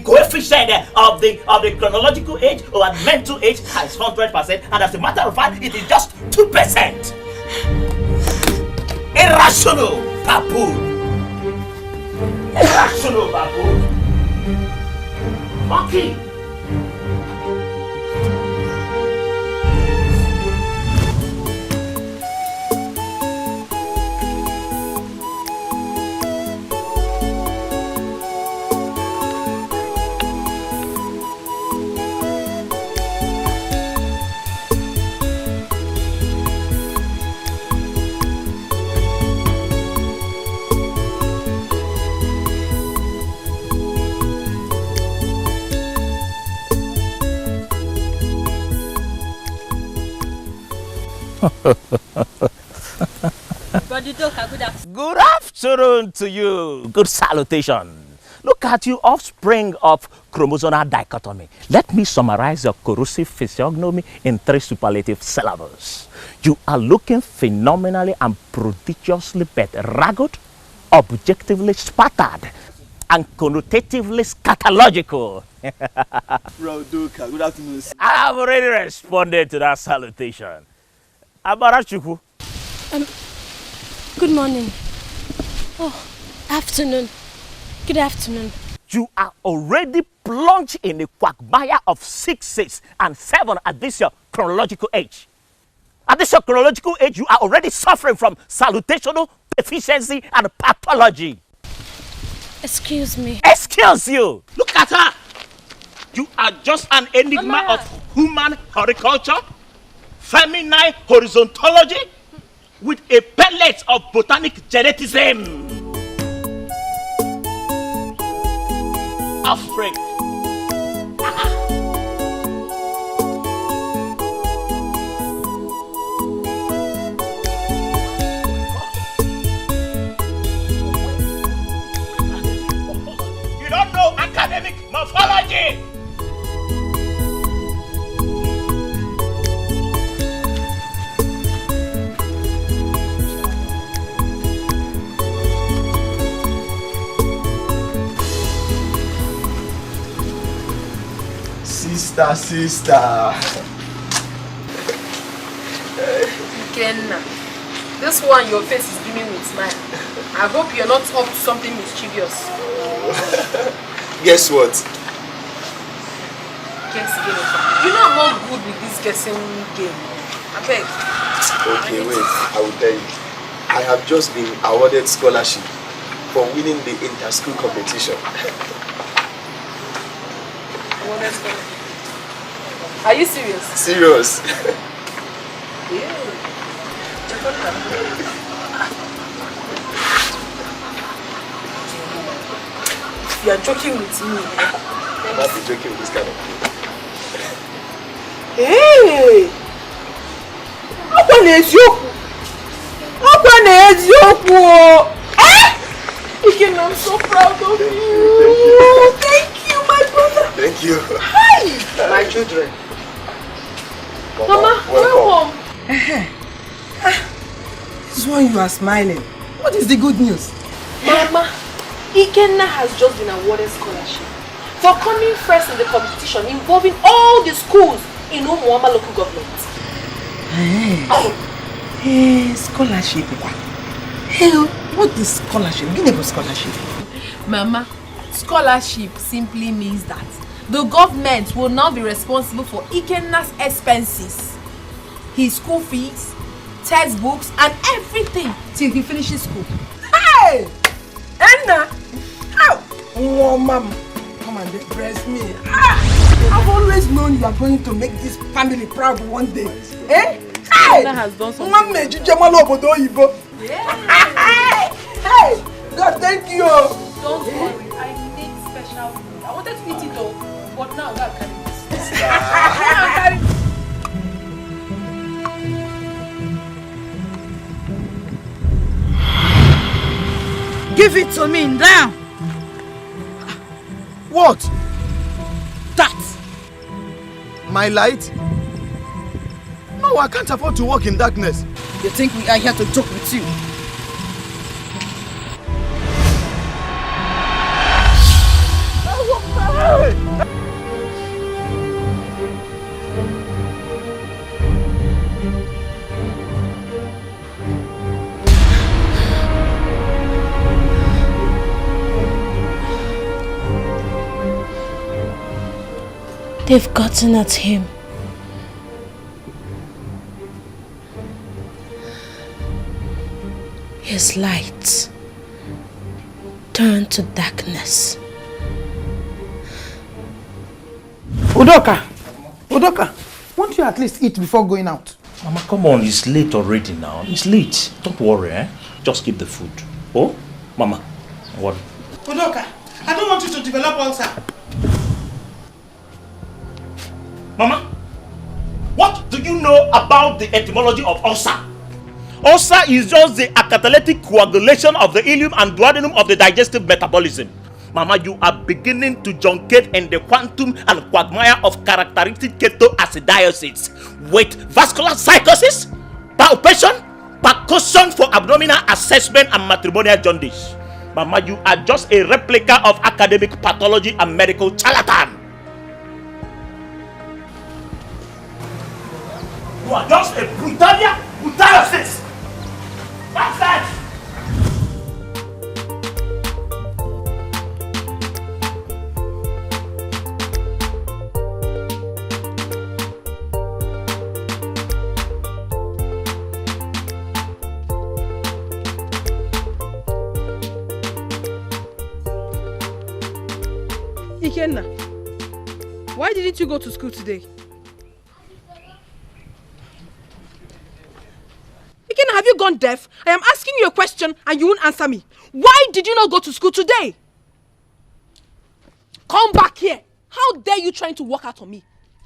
coefficient of the chronological age or mental age has 100%, and as a matter of fact, it is just 2%. Irrational baboon. Irrational baboon. Monkey. Good afternoon to you. Good salutation. Look at you, offspring of chromosomal dichotomy. Let me summarize your corrosive physiognomy in 3 superlative syllables. You are looking phenomenally and prodigiously better, ragged, objectively spattered, and connotatively scatological. Roduka, good afternoon. I have already responded to that salutation. Abarachuku. Good morning. Oh, afternoon. Good afternoon. You are already plunged in a quagmire of 6 and 7 at this your chronological age. At this your chronological age, you are already suffering from salutational deficiency and pathology. Excuse me. Excuse you. Look at her. You are just an enigma of human horticulture, feminine horizontology, with a pellet of botanic geneticism. Offspring. You don't know academic morphology. Sister. Kenna, this one your face is beaming with smile. I hope you're not up to something mischievous. Guess what? Guess game. You know I'm not good with this guessing game. I beg. Okay, wait. I will tell you. I have just been awarded scholarship for winning the inter-school competition. Are you serious? Serious. Yeah. You are joking with me. I'm not be joking with this kind of thing. Hey! I'm so proud of you. Thank you, my brother. Thank you. Hi! My children. Mama, welcome. This is why you are smiling. What is the good news? Mama, Ikenna has just been awarded scholarship for coming first in the competition involving all the schools in Umuoma local government. Scholarship. Hey, what is scholarship? Give me a scholarship. Mama, scholarship simply means that the government will now be responsible for Ikenna's expenses, his school fees, textbooks, and everything till he finishes school. Hey! Anna! How? Oh, Mom. Come and impress me. I've always known you are going to make this family proud one day. Eh? Hey! Anna has done something. Hey! God, thank you. Don't worry, I need special food. I wanted to eat it all, but now God can eat this. Give it to me now. What? That. My light? No, I can't afford to walk in darkness. You think we are here to joke with you? They've gotten at him. His light turned to darkness. Udoka! Udoka! Won't you at least eat before going out? Mama, come on, it's late already now. It's late. Don't worry, eh? Just keep the food. Oh, Mama, what? Udoka, I don't want you to develop ulcer. Mama, what do you know about the etymology of ulcer? Ulcer is just the acatalytic coagulation of the ileum and duodenum of the digestive metabolism. Mama, you are beginning to truncate in the quantum and quagmire of characteristic ketoacidosis with vascular psychosis, palpation, percussion for abdominal assessment and matrimonial jaundice. Mama, you are just a replica of academic pathology and medical charlatan. You are just a brutalia. What's that? Ikenna, why didn't you go to school today? Ikenna, have you gone deaf? I am asking you a question and you won't answer me. Why did you not go to school today? Come back here. How dare you trying to walk out on me?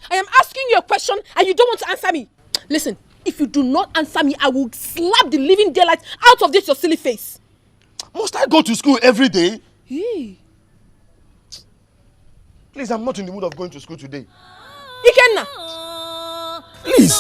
I am asking you a question and you don't want to answer me. Listen, if you do not answer me, I will slap the living daylight out of this your silly face. Must I go to school every day? Hey. Please, I'm not in the mood of going to school today. Ikenna! Please!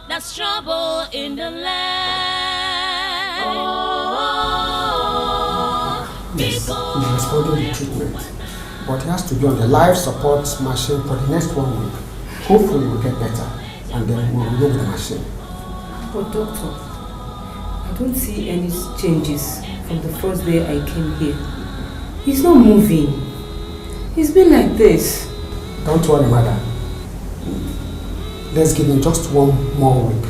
That's trouble in the land. Yes, he responded to treatment, but he has to be on the life support machine for the next 1 week. Hopefully we'll get better, and then we'll remove the machine. But doctor, I don't see any changes from the first day I came here. He's not moving. He's been like this. Don't worry, madam. Let's give him just 1 more week.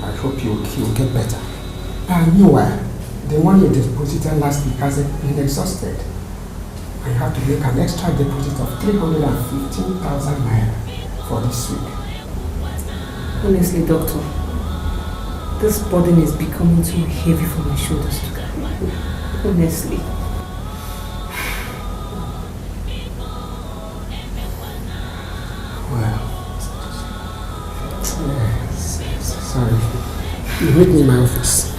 I hope he will get better. And meanwhile, the one you deposited last week has been exhausted. I have to make an extra deposit of 315,000 naira for this week. Honestly, doctor, this burden is becoming too heavy for my shoulders to carry. Honestly. Well, sorry. You meet me in my office.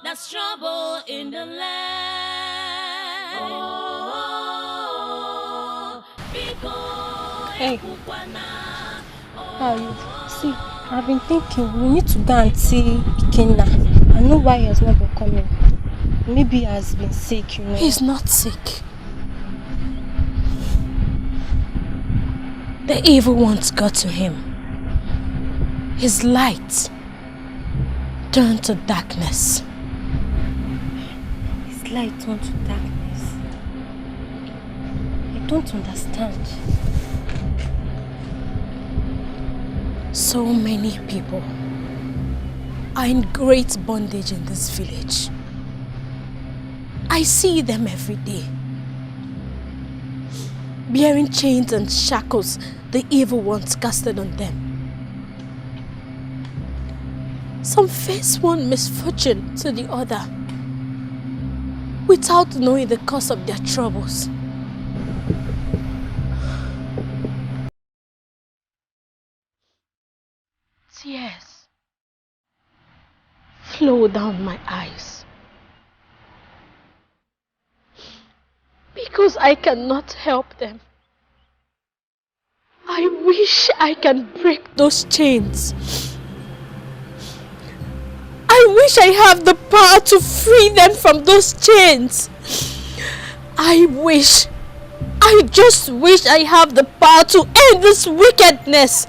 That's trouble in the land. Hey, how are you? See, I've been thinking we need to go and see Ikenna. I know why he has not been coming. Maybe he has been sick, you know. He's not sick. The evil ones got to him. His light turned to darkness. His light turned to darkness. I don't understand. So many people are in great bondage in this village. I see them every day, bearing chains and shackles the evil ones casted on them. Some face one misfortune to the other without knowing the cause of their troubles. Tears flow down my eyes because I cannot help them. I wish I can break those chains. I wish I have the power to free them from those chains. I just wish I have the power to end this wickedness.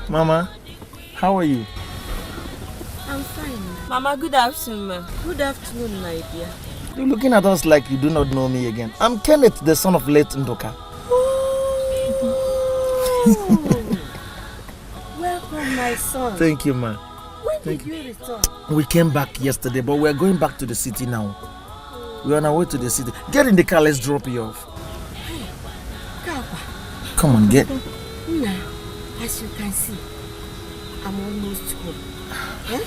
Mama, how are you? I'm fine. Mama, good afternoon, ma. Good afternoon, my dear. You're looking at us like you do not know me again. I'm Kenneth, the son of late Ndoka. Welcome, my son. Thank you, ma. When did you return? We came back yesterday, but we're going back to the city now. We're on our way to the city. Get in the car, let's drop you off. Come on, get. As you can see, I'm almost home. Eh?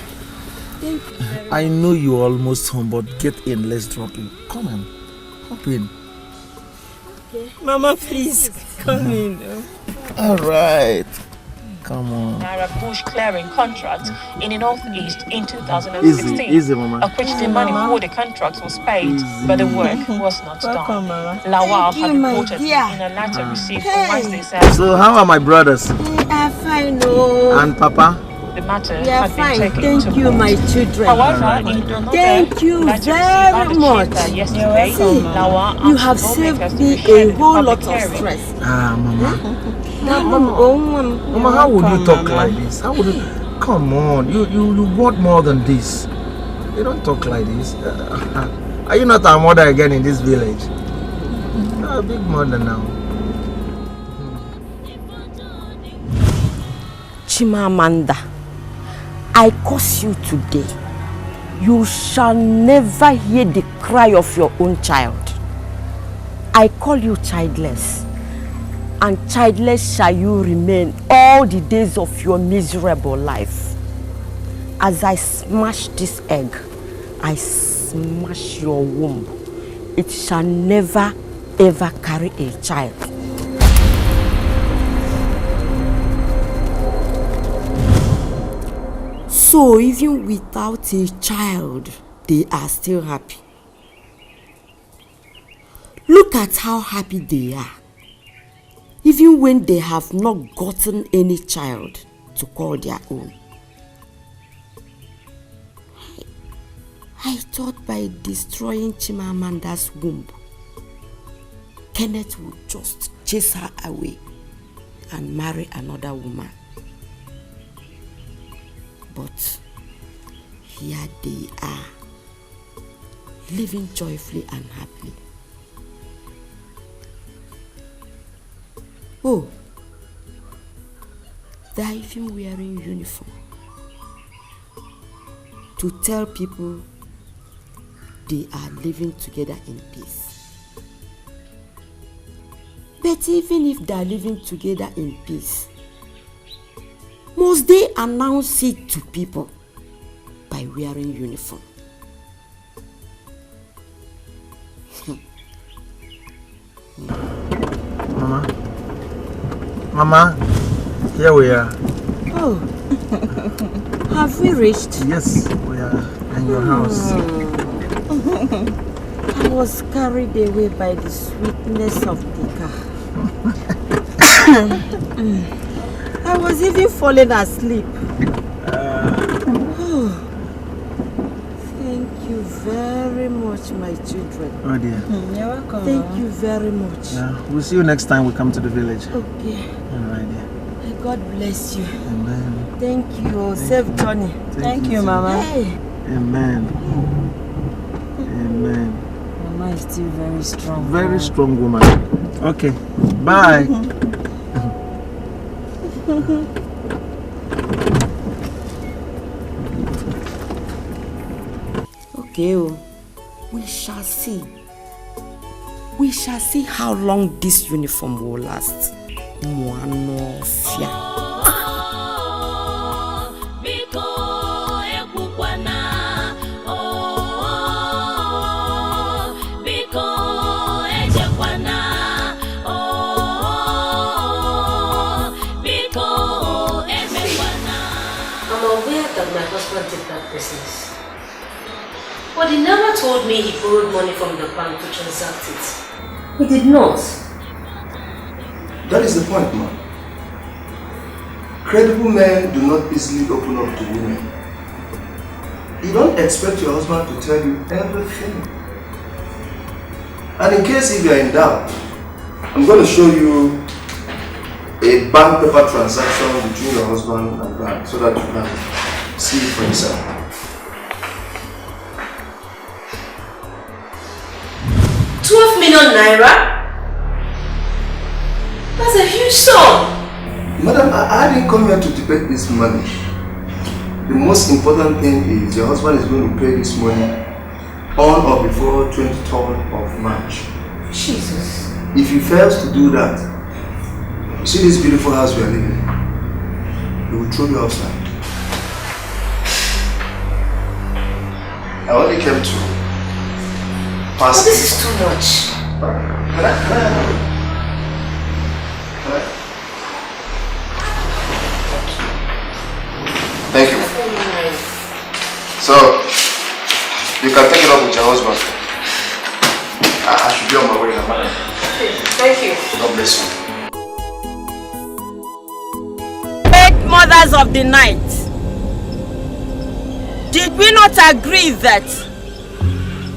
Thank you very much. I know you're almost home, but get in, let's drop you. Come on, hop in. Okay. Mama, please, come in. Alright. Come on. Naira bush clearing contract in the northeast in 2016. Easy, Mama. Of which the money for the contract was paid, but the work was not done. Lawal had reported in a letter received on Wednesday said. So how are my brothers? They are fine, oh. And Papa? The matter They are had fine. been taken Thank to you, court. my children. However, in another Thank you letter very received much. by the yesterday, Lawal You asked have lawmakers saved to me reschedule a whole the lot public of hearing. stress. Mama. Mama, how would you talk like this? How would you? Come on, you want more than this. You don't talk like this. Are you not our mother again in this village? You're a big mother now. Chimamanda, I curse you today. You shall never hear the cry of your own child. I call you childless, and childless shall you remain all the days of your miserable life. As I smash this egg, I smash your womb. It shall never ever carry a child. So even without a child, they are still happy. Look at how happy they are, even when they have not gotten any child to call their own. I thought by destroying Chimamanda's womb, Kenneth would just chase her away and marry another woman. But here they are, living joyfully and happily. Oh, they are even wearing uniform to tell people they are living together in peace. But even if they are living together in peace, must they announce it to people by wearing uniform? Mama, here we are. Oh, have we reached? Yes, we are in your house. And was carried away by the sweetness of the car. I was even falling asleep. Thank you very much, my children. Oh dear. You're welcome. Thank you very much. Yeah, we'll see you next time we come to the village. Okay. Alright, dear. God bless you. Amen. Thank you. Safe journey. Thank you, Mama. Hey. Amen. Amen. Mama is still very strong. Very strong woman. Okay. Bye. Okay, we shall see. We shall see how long this uniform will last. Mwanofia. My husband did that business. But he never told me he borrowed money from the bank to transact it. He did not. That is the point, man. Credible men do not easily open up to women. You don't expect your husband to tell you everything. And in case if you are in doubt, I'm going to show you a bank paper transaction between your husband and bank so that you can see it for yourself. ₦12 million naira? That's a huge sum. Madam, I didn't come here to debate this money. The most important thing is your husband is going to pay this money on or before 23rd of March. Jesus. If he fails to do that, you see this beautiful house we are living in? He will throw you outside. I only came to pass. But this is too much. Can I? Thank you. So, you can take it up with your husband. I should be on my way now. Thank you. God bless you. Great mothers of the night. Did we not agree that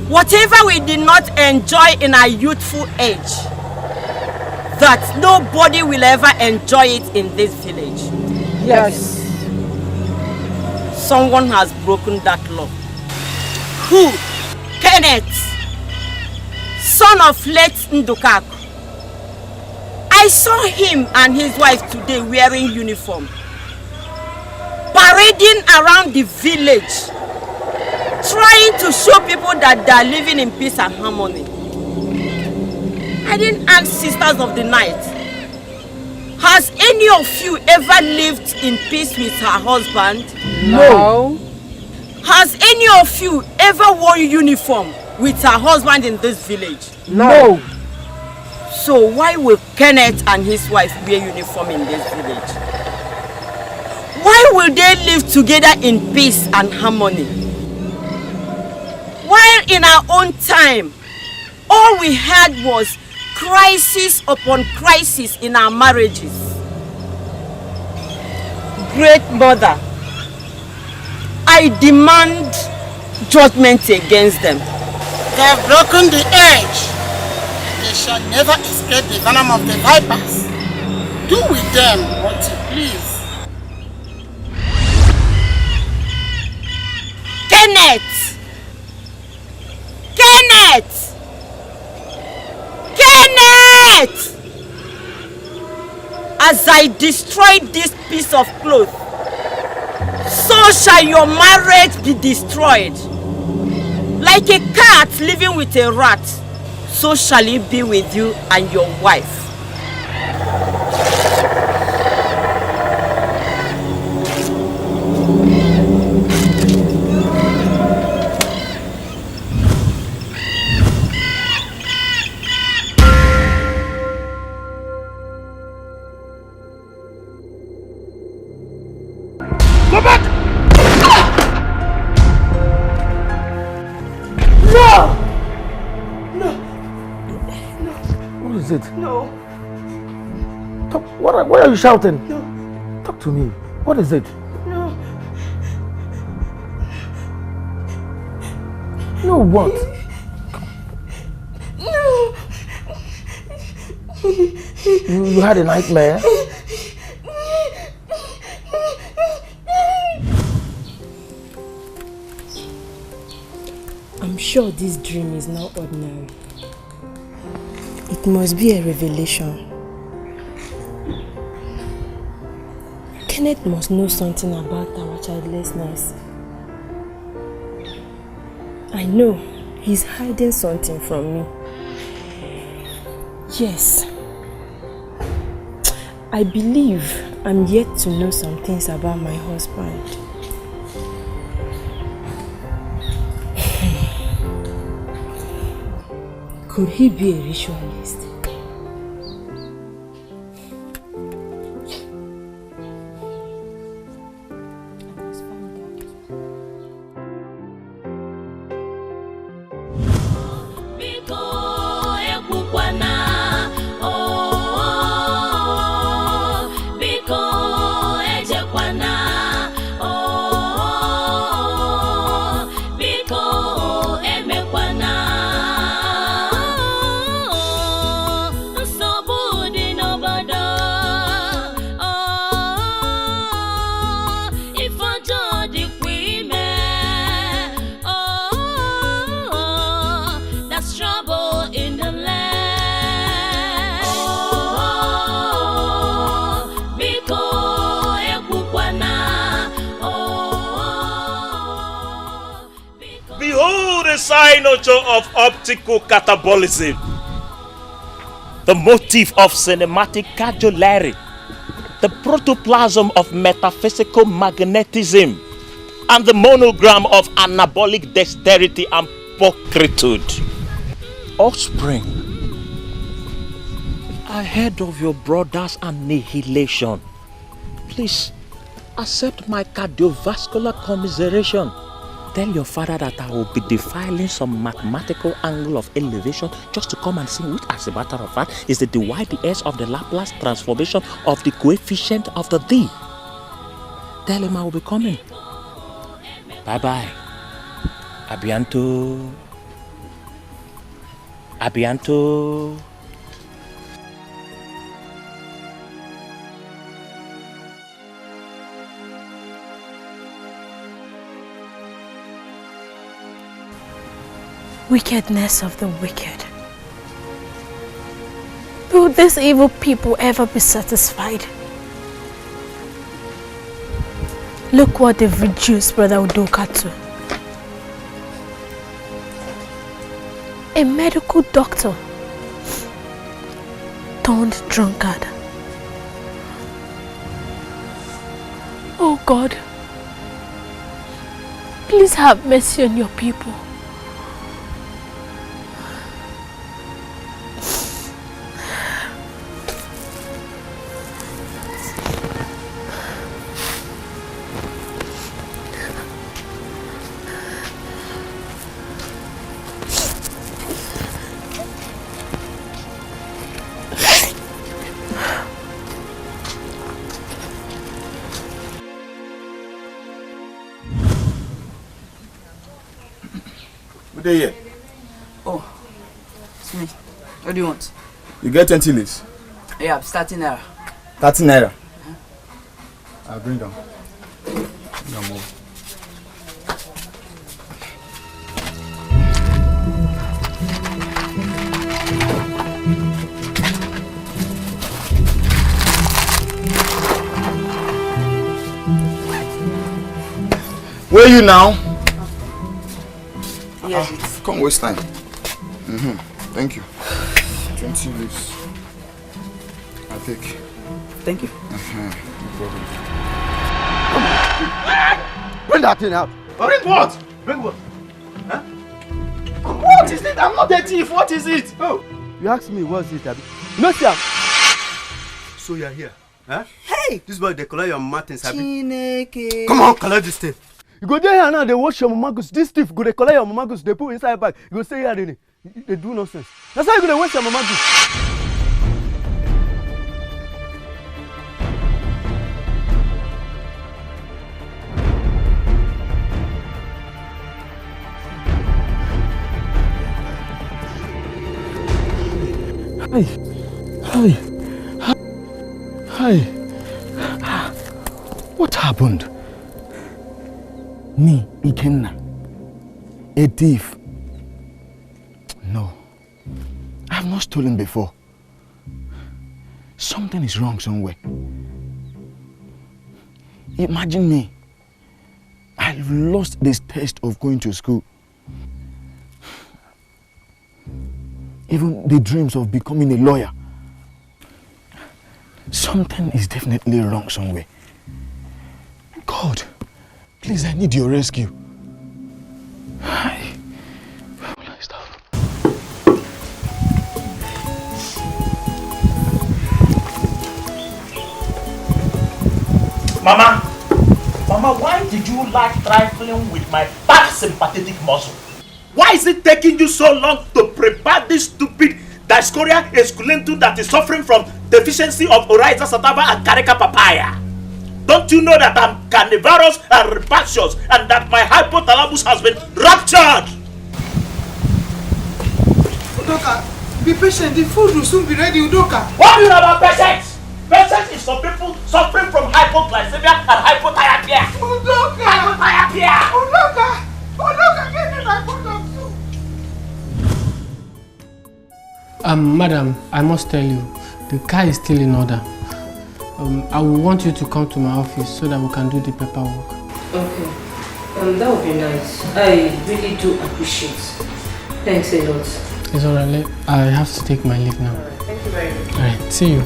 whatever we did not enjoy in our youthful age, that nobody will ever enjoy it in this village? Yes. Someone has broken that law. Who? Kenneth, son of late Ndukaku. I saw him and his wife today wearing uniform, parading around the village, trying to show people that they are living in peace and harmony. I didn't ask sisters of the night, has any of you ever lived in peace with her husband? No. Has any of you ever worn uniform with her husband in this village? No. So why will Kenneth and his wife wear uniform in this village? Why will they live together in peace and harmony? While in our own time, all we had was crisis upon crisis in our marriages. Great Mother, I demand judgment against them. They have broken the edge. They shall never escape the venom of the vipers. Do with them what you please. Kenneth! Kenneth! Kenneth! As I destroy this piece of cloth, so shall your marriage be destroyed. Like a cat living with a rat, so shall it be with you and your wife. Go back! No! Why are you shouting? No. Talk to me. What is it? No. No, what? No. You had a nightmare? I'm sure this dream is not ordinary. It must be a revelation. Kenneth must know something about our childlessness. I know he's hiding something from me. Yes. I believe I'm yet to know some things about my husband. Could he be a ritualist? Signature of optical catabolism, the motif of cinematic cajolery, the protoplasm of metaphysical magnetism, and the monogram of anabolic dexterity and pulchritude. Offspring, ahead of your brother's annihilation, please accept my cardiovascular commiseration. Tell your father that I will be defiling some mathematical angle of elevation just to come and see which, as a matter of fact, is the dy/dx of the Laplace transformation of the coefficient of the d. Tell him I will be coming. Bye-bye. Abianto. Abianto. Wickedness of the wicked. Will these evil people ever be satisfied? Look what they've reduced Brother Udoka to. A medical doctor turned drunkard. Oh God, please have mercy on your people. Here. Oh, it's me. What do you want? You get 20 leaves? Yeah, starting naira. 30 naira. I'll bring them. Move. Where are you now? Yes. Can't waste time. Thank you. 20 leaves. I'll take. Thank you. No problem. Bring that thing out. Bring what? Bring what? Huh? What is it? I'm not a thief. What is it? Oh, you asked me what's it, Abi? No, sir. So you're here, huh? Hey! This boy, they collect your mama things, Abi. Chineke. Come on, collect this thing. You go there now, they wash your mama goose. This thief go, they collect your mama goose, they put inside your bag. You go stay here, they do nonsense. That's how you go to waste your mama goose. Hi. What happened? Me, Ikenna, a thief. No, I have not stolen before. Something is wrong somewhere. Imagine me. I've lost this taste of going to school. Even the dreams of becoming a lawyer. Something is definitely wrong somewhere. God, please, I need your rescue. Where will I start? Mama, why did you like trifling with my parasympathetic muscle? Why is it taking you so long to prepare this stupid Dioscorea esculentum that is suffering from deficiency of Oryza sativa and Carica papaya? Don't you know that I'm carnivorous and rapacious and that my hypothalamus has been ruptured? Udoka, be patient. The food will soon be ready, Udoka. What do you know about patience? Patience is for people suffering from hypoglycemia and hypothyroidism. Udoka! Hypothyroidism! Udoka, give me my food of soup. Madam, I must tell you, the car is still in order. I will want you to come to my office so that we can do the paperwork. Okay. That would be nice. I really do appreciate. Thanks a lot. It's alright. I have to take my leave now. Alright, thank you very much. Alright, see you.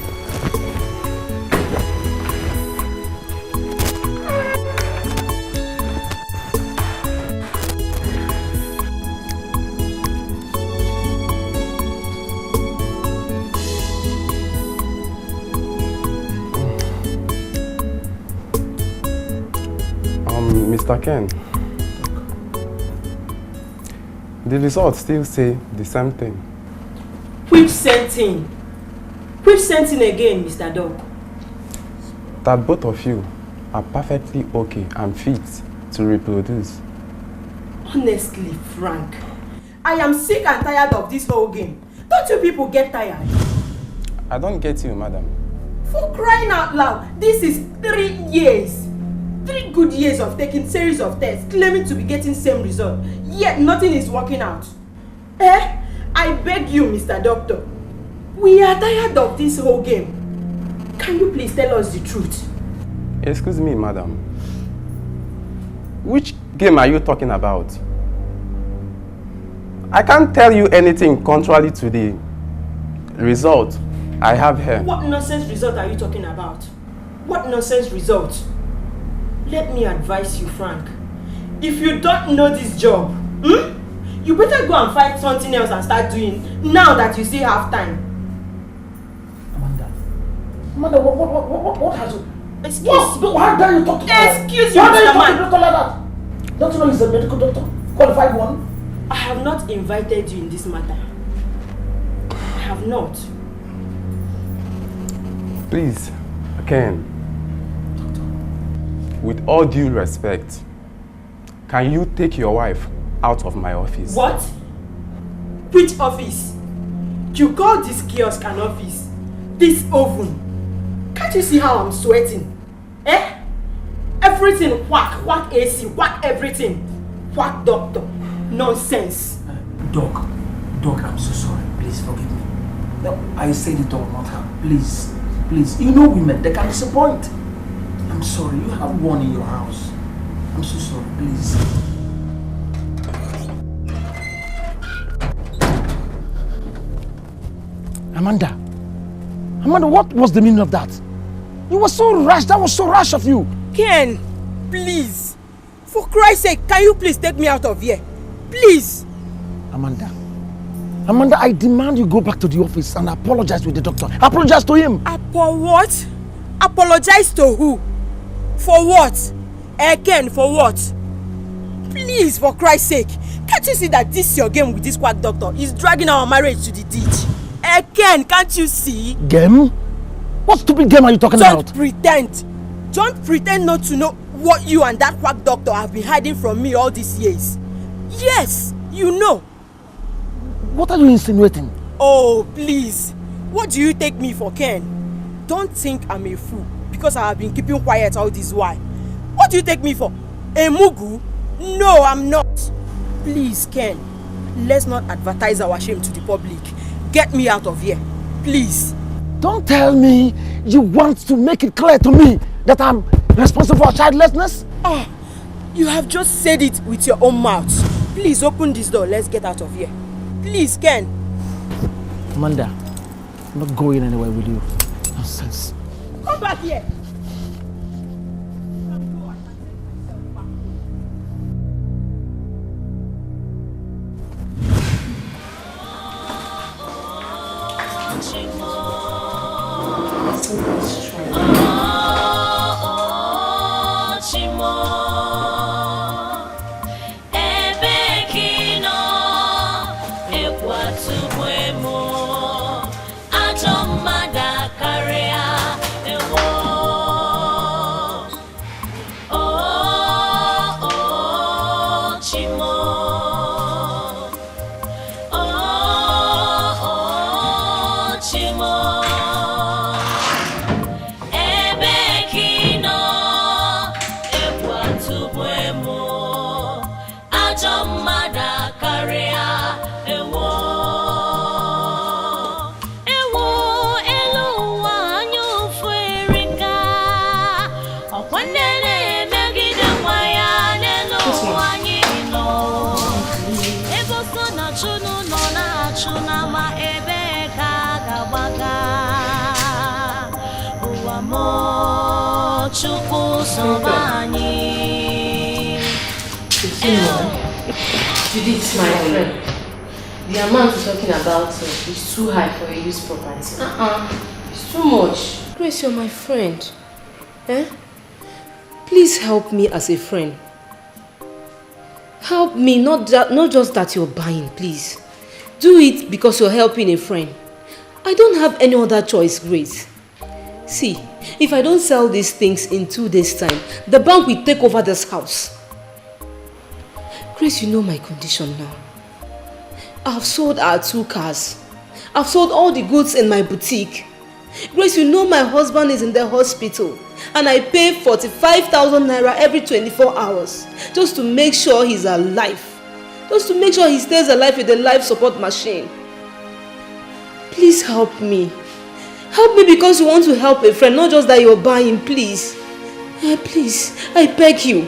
Mr. Ken, the results still say the same thing. Which same thing? Which same thing again, Mr. Dog? That both of you are perfectly okay and fit to reproduce. Honestly, Frank, I am sick and tired of this whole game. Don't you people get tired? I don't get you, madam. For crying out loud, this is 3 years. 3 good years of taking series of tests, claiming to be getting same result, yet nothing is working out. I beg you, Mr. Doctor. We are tired of this whole game. Can you please tell us the truth? Excuse me, madam. Which game are you talking about? I can't tell you anything contrary to the result I have here. What nonsense result are you talking about? What nonsense result? Let me advise you, Frank. If you don't know this job, you better go and find something else and start doing now that you still have time. Amanda, what has you? Excuse me. Why dare you talk to her? Excuse you, Why dare you Mr. talk to Man. doctor like that? Don't you know he's a medical doctor? Qualified one? I have not invited you in this matter. I have not. Please, Ken. With all due respect, can you take your wife out of my office? What? Which office? You call this kiosk an office? This oven? Can't you see how I'm sweating? Everything whack AC, whack everything. Whack doctor. Nonsense. Doc, I'm so sorry. Please forgive me. No, I said it all, not her. Please. You know women, they can disappoint. I'm sorry, you have one in your house. I'm so sorry, please. Amanda, what was the meaning of that? You were so rash. That was so rash of you. Ken, please. For Christ's sake, can you please take me out of here? Please. Amanda, I demand you go back to the office and apologize with the doctor. Apologize to him. What? Apologize to who? For what? Again, for what? Please, for Christ's sake, can't you see that this your game with this quack doctor is dragging our marriage to the ditch? Again, can't you see? Game? What stupid game are you talking about? Don't pretend not to know what you and that quack doctor have been hiding from me all these years. Yes, you know. What are you insinuating? Oh, please. What do you take me for, Ken? Don't think I'm a fool because I have been keeping quiet all this while. What do you take me for? A mugu? No, I'm not. Please, Ken, let's not advertise our shame to the public. Get me out of here, please. Don't tell me you want to make it clear to me that I'm responsible for childlessness? Oh, you have just said it with your own mouth. Please open this door. Let's get out of here. Please, Ken. Amanda, I'm not going anywhere with you. Nonsense. Come back here. Judith, my friend, the amount you're talking about is too high for a used property. It's too much. Grace, you're my friend. Please help me as a friend. Help me, not just that you're buying, please. Do it because you're helping a friend. I don't have any other choice, Grace. See, if I don't sell these things in 2 days' time, the bank will take over this house. Grace, you know my condition now. I've sold our 2 cars. I've sold all the goods in my boutique. Grace, you know my husband is in the hospital and I pay 45,000 naira every 24 hours just to make sure he's alive. Just to make sure he stays alive with a life support machine. Please help me. Help me because you want to help a friend, not just that you're buying, please. Please, I beg you.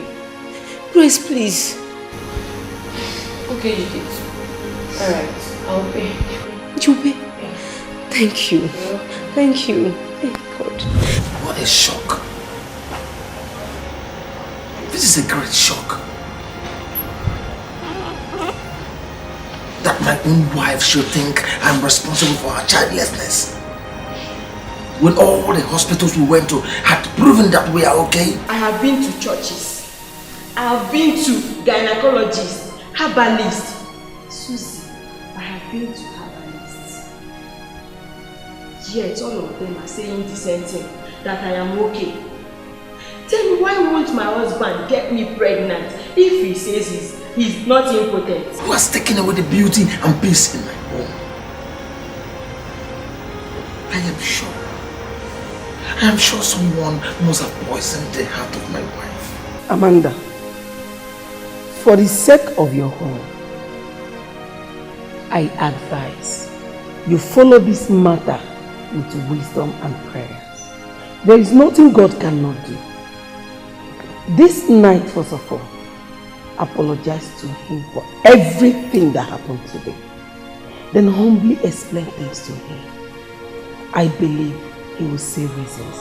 Grace, please. Okay, you did. Alright, I'll pay. You pay? Yeah. Thank you. Yeah. Thank you. Thank God. What a shock. This is a great shock. That my own wife should think I'm responsible for her childlessness. When all the hospitals we went to had proven that we are okay. I have been to churches. I have been to gynecologists, herbalists. Susie, I have been to herbalists. Yet all of them are saying the same thing, that I am okay. Tell me, why won't my husband get me pregnant if he says he's not impotent? Who has taken away the beauty and peace in my home? I am sure someone must have poisoned the heart of my wife. Amanda, for the sake of your home, I advise you follow this matter with wisdom and prayers. There is nothing God cannot do. This night, first of all, apologize to him for everything that happened today. Then humbly explain things to him. I believe he will say reasons.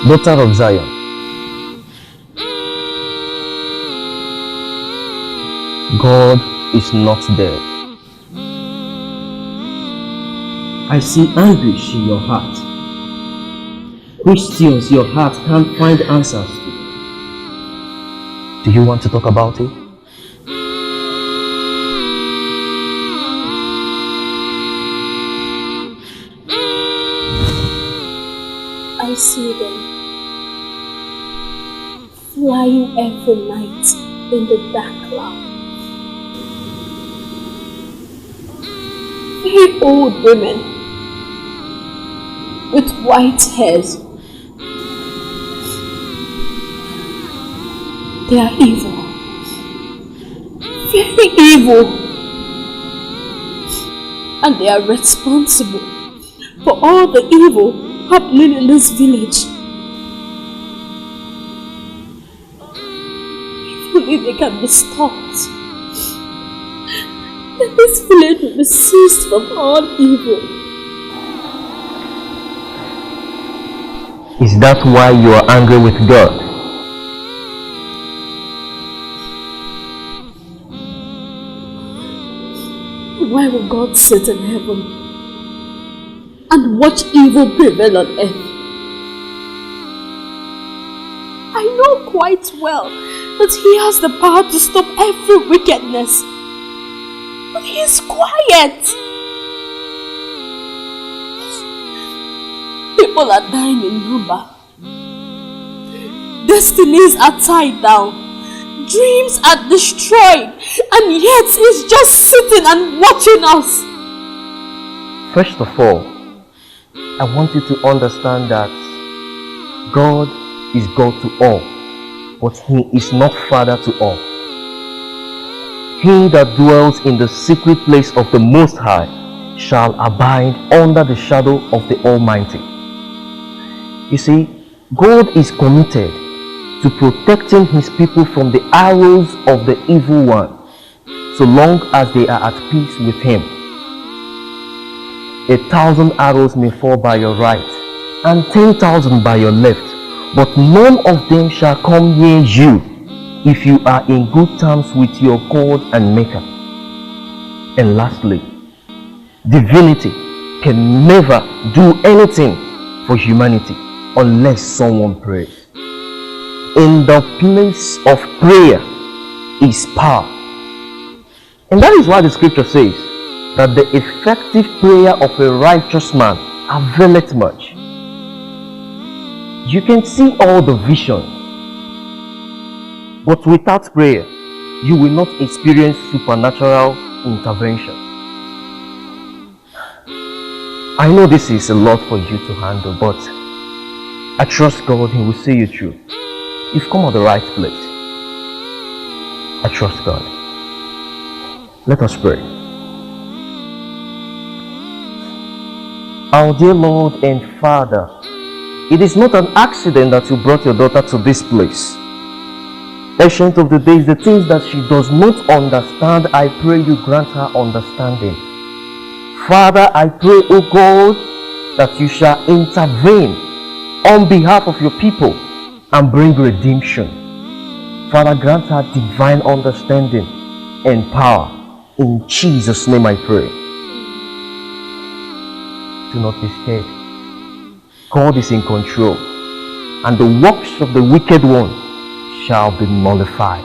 Daughter of Zion, God is not dead. I see anguish in your heart. Questions your heart can't find answers to. Do you want to talk about it? I see them flying every night in the dark cloud. Very old women with white hairs. They are evil. Very evil. And they are responsible for all the evil happening in this village. If only they can be stopped, then this village will be ceased from all evil. Is that why you are angry with God? why will God sit in heaven and watch evil prevail on earth? I know quite well that He has the power to stop every wickedness. But He is quiet. People are dying in number. Destinies are tied down. Dreams are destroyed. And yet He's just sitting and watching us. First of all, I want you to understand that God is God to all, but He is not Father to all. He that dwells in the secret place of the Most High shall abide under the shadow of the Almighty. You see, God is committed to protecting His people from the arrows of the evil one, so long as they are at peace with Him. 1,000 arrows may fall by your right, and 10,000 by your left, but none of them shall come near you if you are in good terms with your God and Maker. And lastly, divinity can never do anything for humanity unless someone prays. In the place of prayer is power. And that is why the scripture says that the effective prayer of a righteous man availeth much. You can see all the vision, but without prayer, you will not experience supernatural intervention. I know this is a lot for you to handle, but I trust God He will see you through. You've come at the right place. I trust God. Let us pray. Our dear Lord and Father, it is not an accident that you brought your daughter to this place. Ancient of the days, the things that she does not understand, I pray you grant her understanding. Father, I pray, O God, that you shall intervene on behalf of your people and bring redemption. Father, grant her divine understanding and power. In Jesus' name I pray. Do not be scared. God is in control, and the works of the wicked one shall be nullified.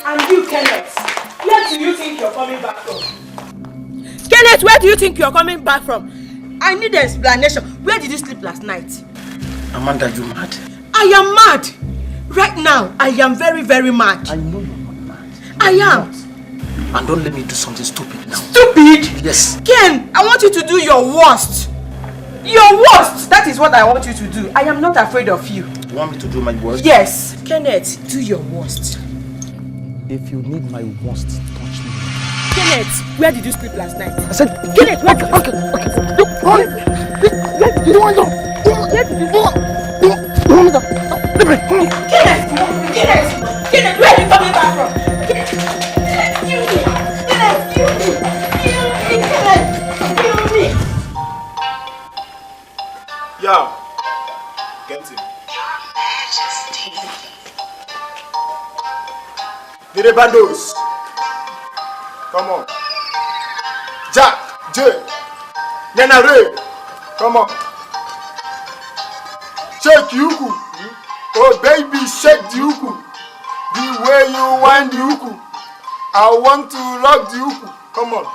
And you, Kenneth, where do you think you're coming back from? Kenneth, where do you think you're coming back from? I need an explanation. Where did you sleep last night? Amanda, you mad? I am mad. Right now, I am very, very mad. I know you're not mad. I am. And don't let me do something stupid now. Stupid? Yes. Ken, I want you to do your worst. Your worst! That is what I want you to do. I am not afraid of you. You want me to do my worst? Yes. Kenneth, do your worst. If you need my worst, touch me. Kenneth, where did you sleep last night? I said, Kenneth, where okay. You don't want to. Kenneth, where are you coming back from? Kenneth, kill me. Yeah. Get him. The bandos. Come on. Jack, Jay, Nana Ray. Come on. Shake Yuku. Oh baby, shake the Yuku. The way you wind the Yuku. I want to rock the Yuku. Come on.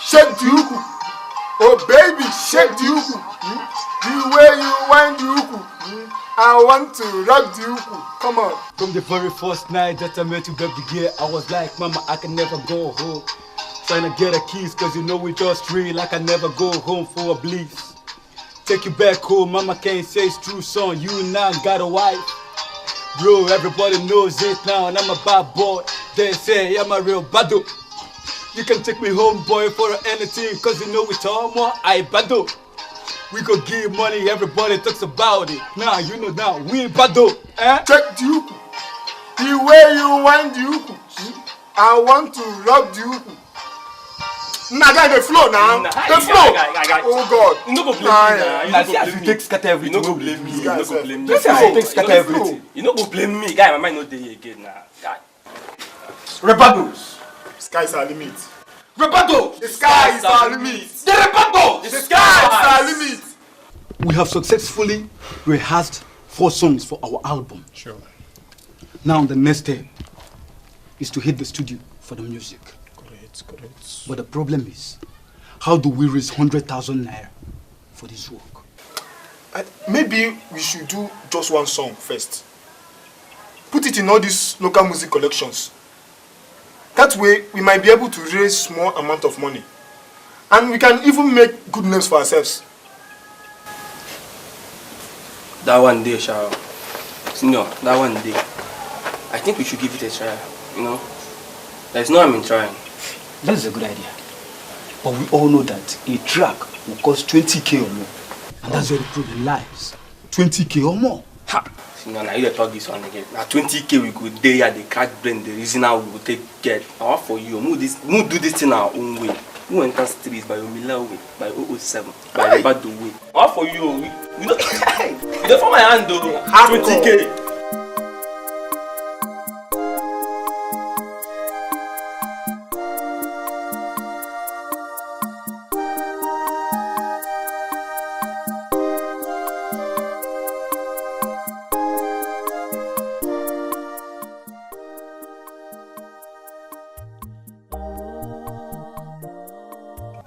Shake the Yuku. Oh baby, shake the Yuku. The way you wind the Yuku. I want to rock the Yuku. Come on. From the very first night that I met you, baby girl, I was like, mama, I can never go home. Trying to get a kiss, cause you know we just real. I can never go home for a bliss. Take you back home, mama can't say it's true, son. You now got a wife. Bro, everybody knows it now, and I'm a bad boy. They say I'm a real bado. You can take me home, boy, for anything, cause you know it's all more I bado. We go give money, everybody talks about it. Now, you know now, we bado. Check the Yuku. The way you wind the Yuku. I want to rock the Yuku. Nah, guy, the flow now. The flow. Oh God. You no go blame me now. You no go blame me. Take scatter everything. You no go blame me. You no go blame me. Just say take scatter everything. You no go blame me, guy. My mind no dey again now, guy. Rebatos. Skies are limit. Rebato. The skies are limit. The rebato. The skies are limit. We have successfully rehearsed 4 songs for our album. Sure. Now the next step is to hit the studio for the music. Correct. But the problem is, how do we raise 100,000 naira for this work? Maybe we should do just one song first. Put it in all these local music collections. That way, we might be able to raise small amount of money. And we can even make good names for ourselves. That one day, Shao. Senior, that one day. I think we should give it a try, you know? There's no harm in trying. That's a good idea. But we all know that a track will cost 20k or more. And that's where the problem lies. 20k or more. Ha! Senior, now you talk this one again. Now 20k we go there at the crack brain, the reason how we will take get. Now for you, we do this thing our own way. We enter streets by Omila way, by 007, by Bado way. Now for you, we don't you don't for my hand though. 20k.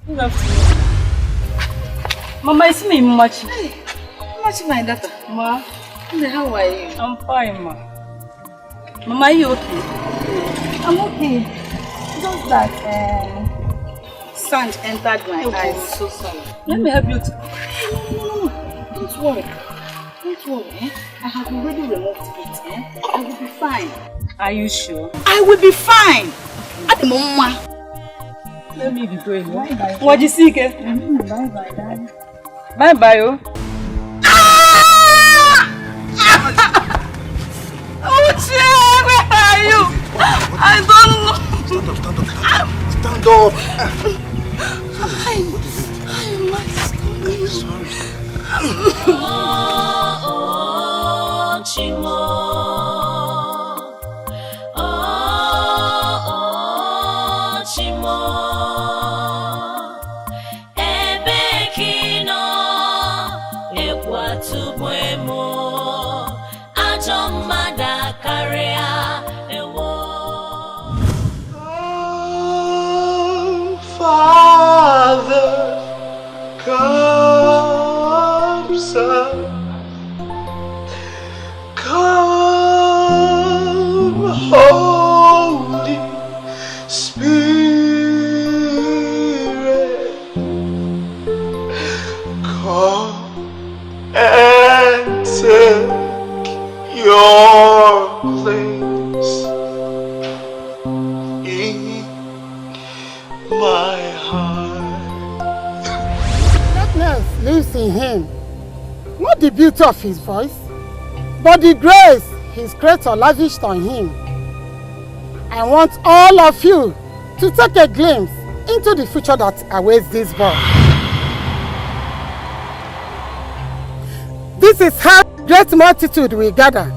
Good afternoon. Mama, it's me, Machi. Hey, Machi, my daughter. Ma, how are you? I'm fine, ma. Mama, are you okay? I'm okay. Just that sand entered my eyes. I'm so sorry. Let me help you to... No. Don't worry. Don't worry. I have already removed it. I will be fine. Are you sure? I will be fine. At the moment. Let me be going. Bye-bye. What do you see, Ke? Bye-bye, darling. Bye-bye, oh. Uche, where are you? I don't know. Stand up. I'm sorry. Oh, Chimo. Father, come, Son, come, Holy Spirit, come and take your place in my heart. Greatness lives in him. Not the beauty of his voice, but the grace his creator lavished on him. I want all of you to take a glimpse into the future that awaits this boy. This is how great multitude will gather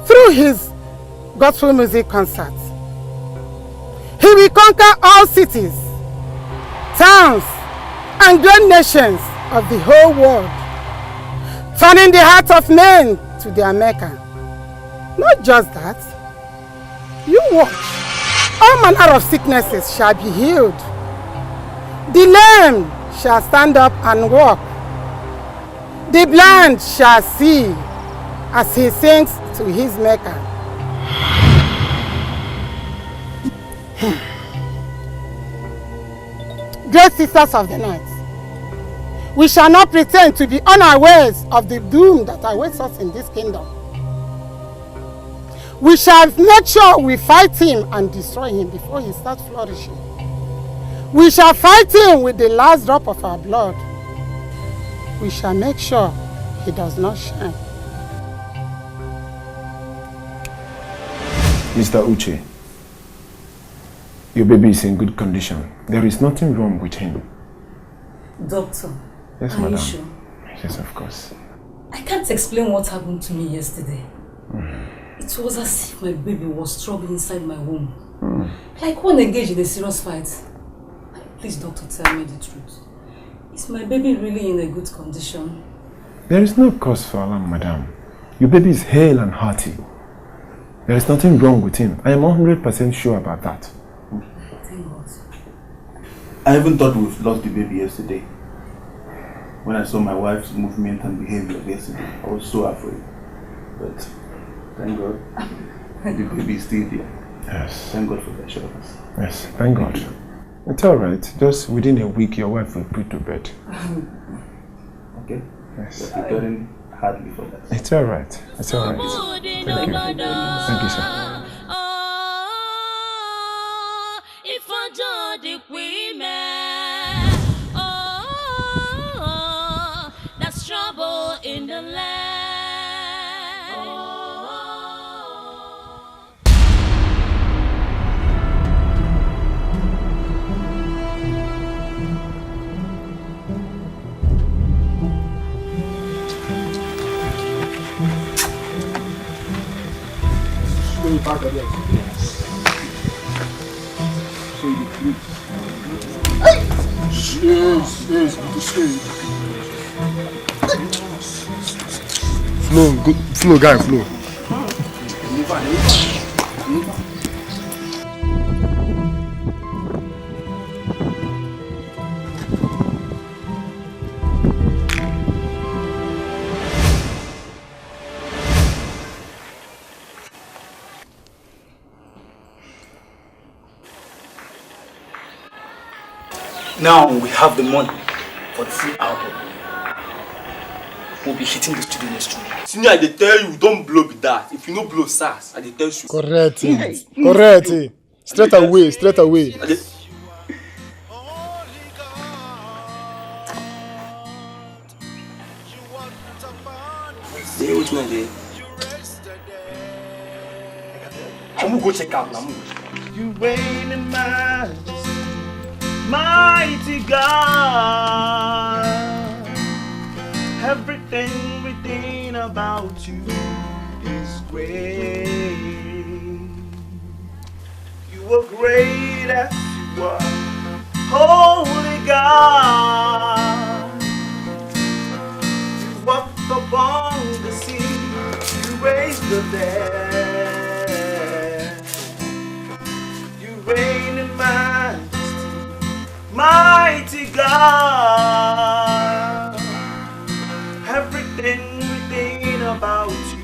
through his gospel music concerts. He will conquer all cities, towns, and great nations of the whole world, turning the hearts of men to their Mecca. Not just that, you watch, all manner of sicknesses shall be healed. The lame shall stand up and walk. The blind shall see as he sings to his Maker. Great sisters of the night, we shall not pretend to be unawares of the doom that awaits us in this kingdom. We shall make sure we fight him and destroy him before he starts flourishing. We shall fight him with the last drop of our blood. We shall make sure he does not shine. Mr. Uche, Your baby is in good condition. There is nothing wrong with him. Doctor, Yes, are madam. you sure? Yes, of course. I can't explain what happened to me yesterday. It was as if my baby was struggling inside my womb. Like one engaged in a serious fight. Please, doctor, tell me the truth. Is my baby really in a good condition? There is no cause for alarm, madam. Your baby is hale and hearty. There is nothing wrong with him. I am 100% sure about that. Thank God. I even thought we've lost the baby yesterday. When I saw my wife's movement and behavior yesterday, I was so afraid. But thank God, the baby is still there. Yes. Thank God for the assurance. Yes, thank God. It's alright. Just within a week, your wife will put to bed. Okay? Yes. We're preparing hardly for that. It's alright. It's alright. Thank you. Thank you, sir. If I don't the women, that's trouble in the land. Back again. Yes, good to see. Flow, good, flow, guy, flow. Now we have the money for the free album. We'll be hitting the studio next week. Senior, I tell you, don't blow with that. If you no blow SARS, I tell you. Correct. Correct. Straight away, straight away. Say which one there? I'm gonna go check out now. You reign in majesty, mighty God. Everything within about you is great. You are great as you are, holy God. You walked upon the sea, you raised the dead. You reign in majesty, mighty God. Everything within about you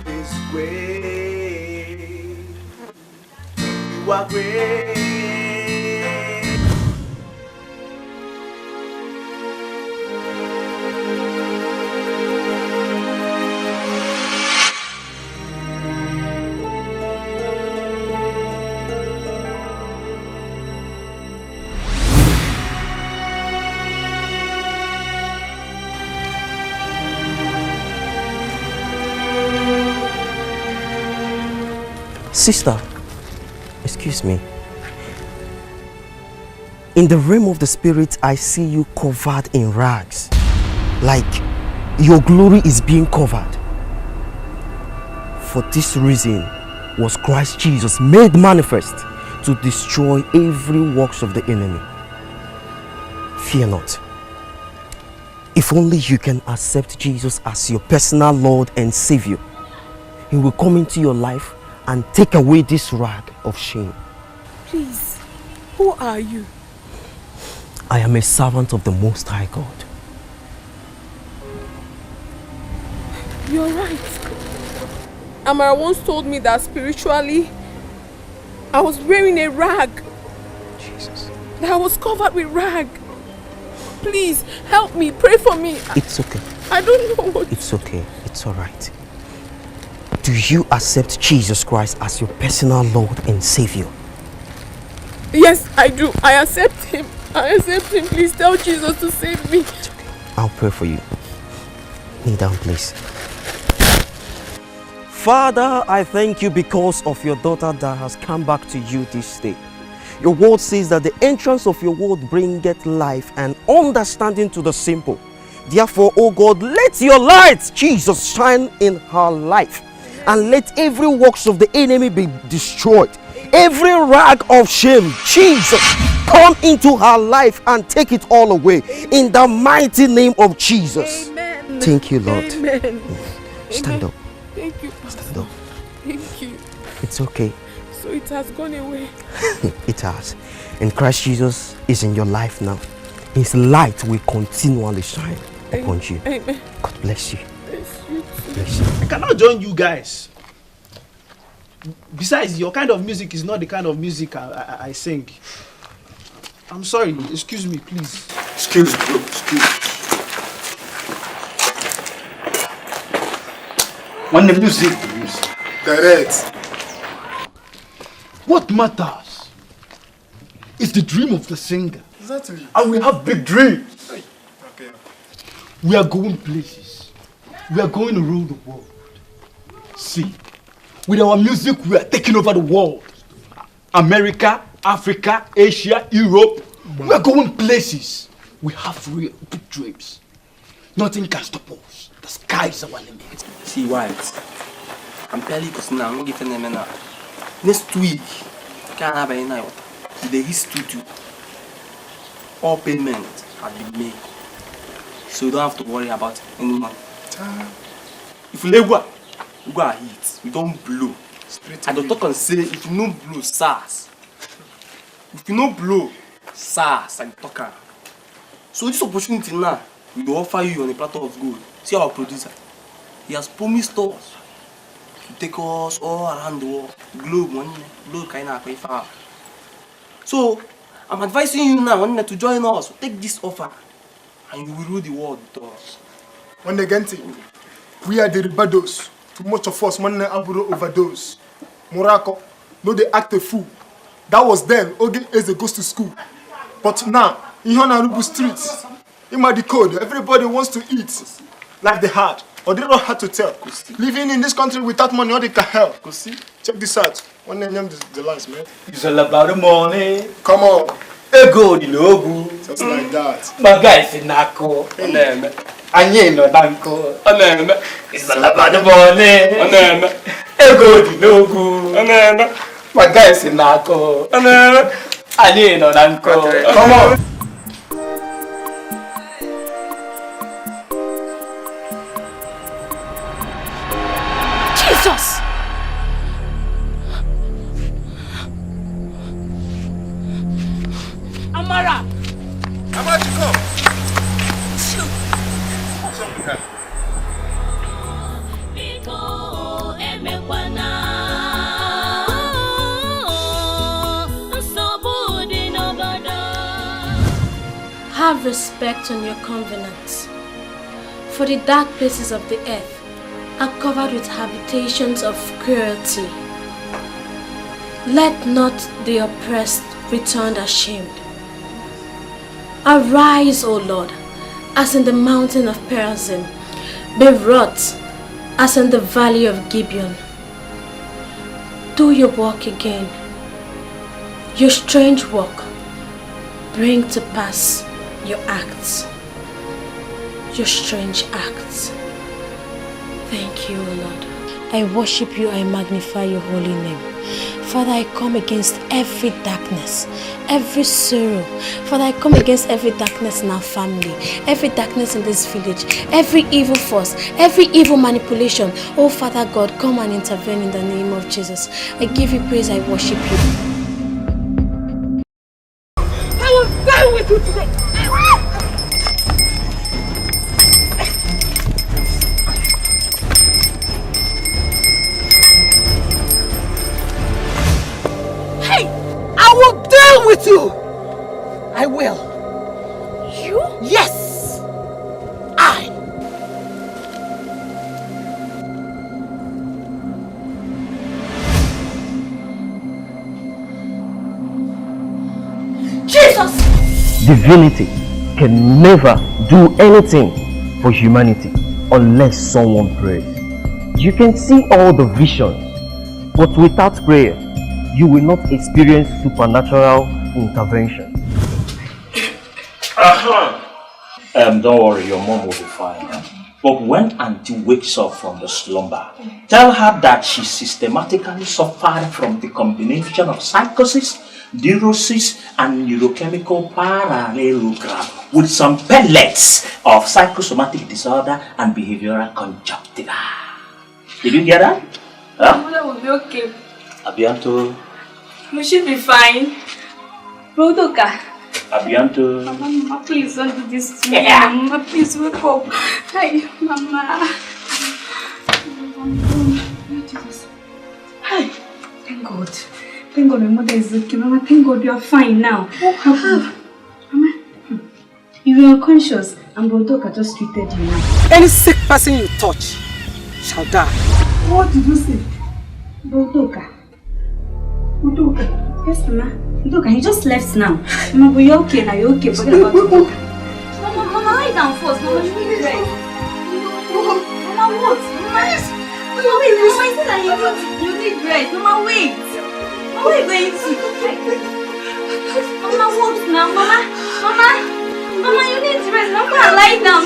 is great. You are great. Sister, excuse me. In the realm of the spirit, I see you covered in rags. Like your glory is being covered. For this reason was Christ Jesus made manifest to destroy every works of the enemy. Fear not. If only you can accept Jesus as your personal Lord and Savior, He will come into your life and take away this rag of shame. Please, who are you? I am a servant of the Most High God. You're right. Amara once told me that spiritually, I was wearing a rag. Jesus. That I was covered with rag. Please, help me, pray for me. It's okay. I don't know what... It's okay. It's alright. Do you accept Jesus Christ as your personal Lord and Savior? Yes, I do. I accept Him. I accept Him. Please tell Jesus to save me. It's okay. I'll pray for you. Kneel down, please. Father, I thank you because of your daughter that has come back to you this day. Your word says that the entrance of your word bringeth life and understanding to the simple. Therefore, O God, let your light, Jesus, shine in her life. And let every works of the enemy be destroyed. Every rag of shame, Jesus, come into her life and take it all away. In the mighty name of Jesus. Amen. Thank you, Lord. Amen. Stand up. Thank you. Stand up. Thank you. It's okay. So it has gone away. It has. And Christ Jesus is in your life now. His light will continually shine upon you. Amen. God bless you. God bless you. I cannot join you guys. Besides, your kind of music is not the kind of music I sing. I'm sorry. Excuse me, please. Excuse me, bro. Excuse me. When the music, Direct. what matters is the dream of the singer. Exactly. And we have big dreams. Okay. We are going places. We are going around the world. See, with our music, we are taking over the world. America, Africa, Asia, Europe. We are going places. We have real big dreams. Nothing can stop us. The sky is our limit. See, White, I'm telling you now, I'm not giving them now. Next week, can't have any night. The studio, all payment have been made. So you don't have to worry about any money. If you let go and hit, we don't blow. I don't talk and say, if you no blow, SARS. If you no blow, SARS, I talk. So this opportunity now, we will offer you on a platter of gold. See our producer. He has promised us to take us all around the world. Globe kind of far. So I'm advising you now to join us. Take this offer and you will rule the world with us. When they get it, we are the ribados. Too much of us, one aburo overdose. Morocco, no, they act a fool. That was then, Oge Eze goes to school. But now, in Honarubu streets, in my code, everybody wants to eat. Like they had, or they don't have to tell. Living in this country without money, all they can help. Check this out. One name the lines, man. It's all about the money. Come on. Ego di lobu. Just like that. My guys in Nako. Anyeno Danko. It's all about the money. Ego di lobu. My guys in Nako. Anyeno Danko. Come on. Jesus! Amara! Amara, come! Have respect on your covenants, for the dark places of the earth are covered with habitations of cruelty. Let not the oppressed return ashamed. Arise, O Lord, as in the mountain of Perazim. Be wrought as in the valley of Gibeon. Do your work again. Your strange work. Bring to pass your acts. Your strange acts. Thank you, O Lord. I worship you, I magnify your holy name. Father, I come against every darkness, every sorrow. Father, I come against every darkness in our family, every darkness in this village, every evil force, every evil manipulation. Oh, Father God, come and intervene in the name of Jesus. I give you praise, I worship you. I will die with you today. I will deal with you! I will. You? Yes! I! Jesus! Divinity can never do anything for humanity unless someone prays. You can see all the visions, but without prayer, you will not experience supernatural intervention. Don't worry, your mom will be fine. But when Auntie wakes up from the slumber, tell her that she systematically suffered from the combination of psychosis, neurosis, and neurochemical parallelogram with some pellets of psychosomatic disorder and behavioral conjunctiva. Did you hear that? Huh? Mother will be okay. Abianto. We should be fine. Rodoka. Abianto. Mama, please don't do this to me. Mama, please wake up. Hi, Mama. Hi. Thank God. Thank God my mother is okay. Mama, thank God you are fine now. What happened? Mama, you were unconscious and Rodoka just treated you now. Any sick person you touch shall die. What did you say? Rodoka. Rodoka. Yes, Mama. Look, he just left now. Mama, but you're okay now. You're okay. Forget about it. Mama, lie down first. Mama, you need rest. Mama, what? Mama, wait. Mama, I said that you need rest. Mama, wait. Mama, where are you going to? Mama, what now? Mama, you need rest. Mama, lie down.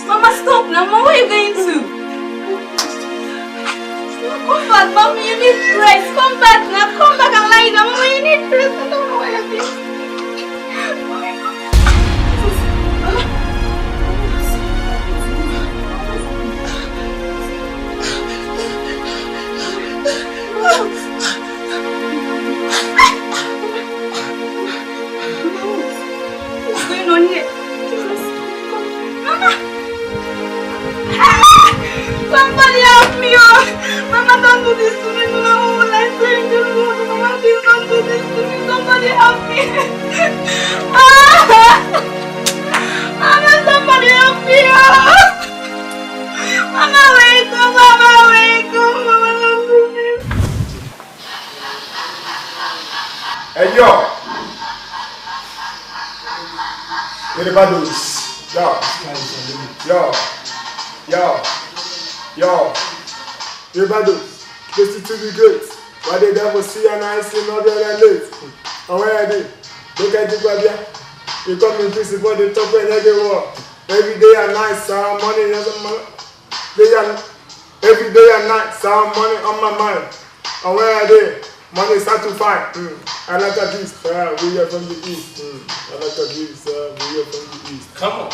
Mama, stop now. Mama, where are you going to? Come back, Mama, you need rest. Come back now. Come back and lie down. Mama, you need rest. I don't know why you're doing. What's going on here? Mama! Somebody help me! Mama, don't do this to me. Mama, what will I say in this world? Mama, please don't do this to me. Somebody help me. Mama, somebody help me. Mama, wake up. Mama, wake up. Mama, don't do this. Hey, yo. Everybody do this. Yo. Everybody, listen to the gates. Why they never see and I see no other late. And where are they? Look at the Babia. You come in prison for the top and everywhere. Every day and night, some money every day and night, some money on my mind. And where are they? Money start to find. I like a this. We are from the east. I like a this. We are from the east. Come on.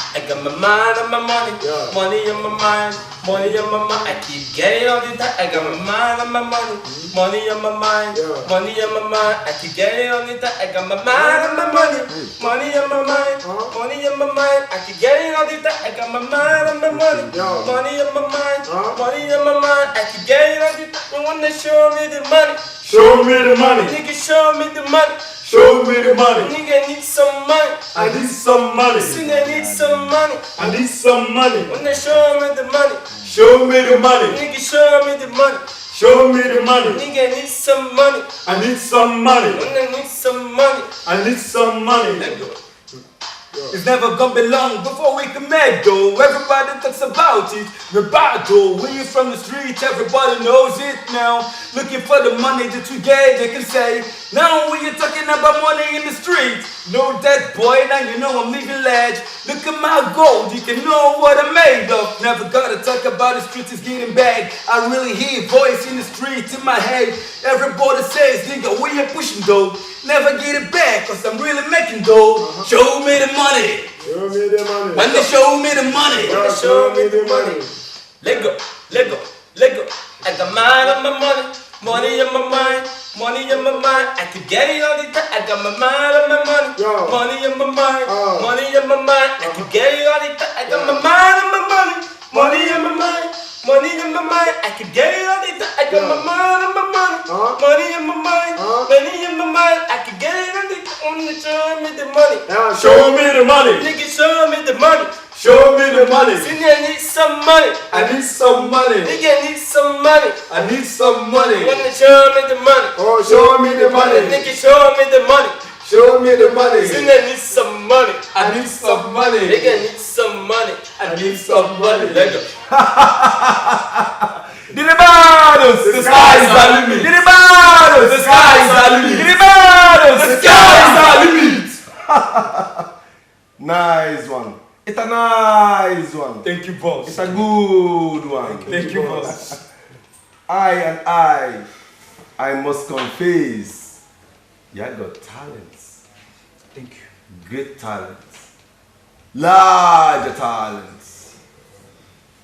I got my mind on my money, money on my mind, money on my mind. I keep getting all the time. I got my mind on my money, money on my mind, money on my mind. I keep getting all the time. I got my mind on my money, money on my mind, money on my mind. I keep getting all the time. I got my mind on my money, money on my mind, money on my mind. I keep getting all the time. You wanna show me the money? Show me the money. Nigga, show me the money. Show me the money. Nigga, need some money. I need some money. Nigga, need some money. I need some money. When they show me the money. Show me the money. Nigga, show me the money. Show me the money. Nigga, need some money. I need some money. When they need some money. I need some money. It's never gonna be long before we can make dough. Everybody talks about it. Rebado, we from the streets, everybody knows it now. Looking for the money that we get, they can say. Now when you're talking about money in the streets, know that boy, now you know I'm leaving ledge. Look at my gold, you can know what I'm made of. Never gotta talk about the streets, it's getting bad. I really hear voice in the streets in my head. Everybody says, nigga, we ain't pushing dough. Never get it back, cause I'm really making dough. Show me the money. Show me the money. When they show me the money. When they show me the money. Let go. I got mine on my money, money on my mind, money on my mind. I keep getting all the time. I got my mind on my money, money on my mind, money on my mind. I keep getting all the time. I got my mind on my money, money on my mind. Money in my mind, I can get it all the time. I got my mind on my money, money in my mind, money in my mind. I can get it all the time. Show me the money, show me the money. Nigga, show me the money, show me the money. See, I need some money. I need some money. Nigga, need some money. I need some money. Wanna show me the money? Oh, show me the money. Nigga, show me the money. Show me the money. See, I need some money. I need some money. Nigga, need some money. I need some money. Let go. Diribados, the sky is the limit. Diribados, the sky is the limit. Diribados, the sky is the limit. Nice one. It's a nice one. Thank you, boss. It's a good one. Thank you, boss. I must confess, you have got talents. Thank you. Great talents. Large talents.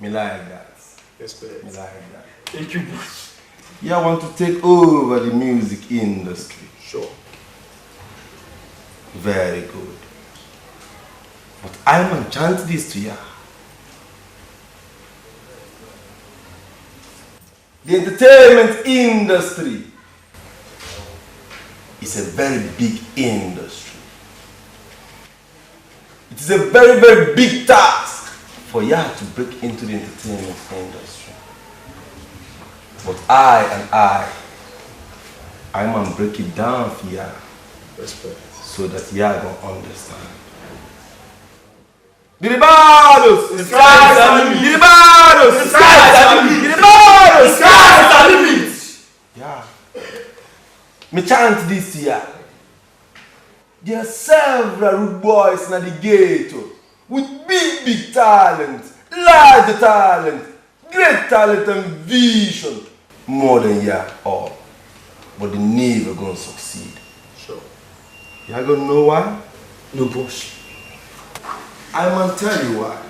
Me like that. Respect. Me like that. Thank you, boss. You want to take over the music industry. Sure. Very good. But I must chant this to you. The entertainment industry is a very big industry. It is a very, very big task for you to break into the entertainment industry. But I must break it down for you. Respect. So that you are going to understand. Diribados, the sky is the limit. Diribados, the sky is the limit. Diribados, the sky is the limit. Yeah. Me chant this year. There are several rude boys in the ghetto with big talent, large talent, great talent and vision. More than you all. But they never gonna succeed. Sure. You gonna know why? No, boss. I must tell you why.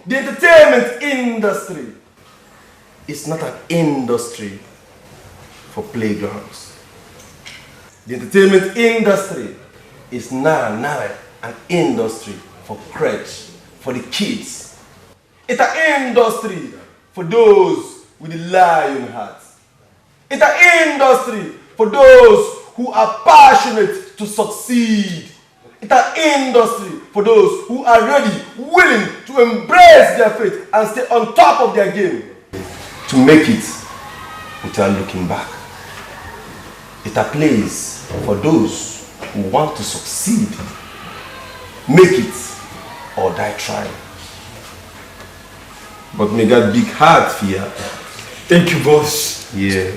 The entertainment industry is not an industry for playgrounds. The entertainment industry is not an industry for crèche, for the kids. It's an industry for those with the lion hearts. It's an industry for those who are passionate to succeed. It's an industry for those who are ready, willing to embrace their faith and stay on top of their game. To make it without looking back. It's a place for those who want to succeed. Make it or die trying. But me got big heart for you. Thank you, boss. Yeah.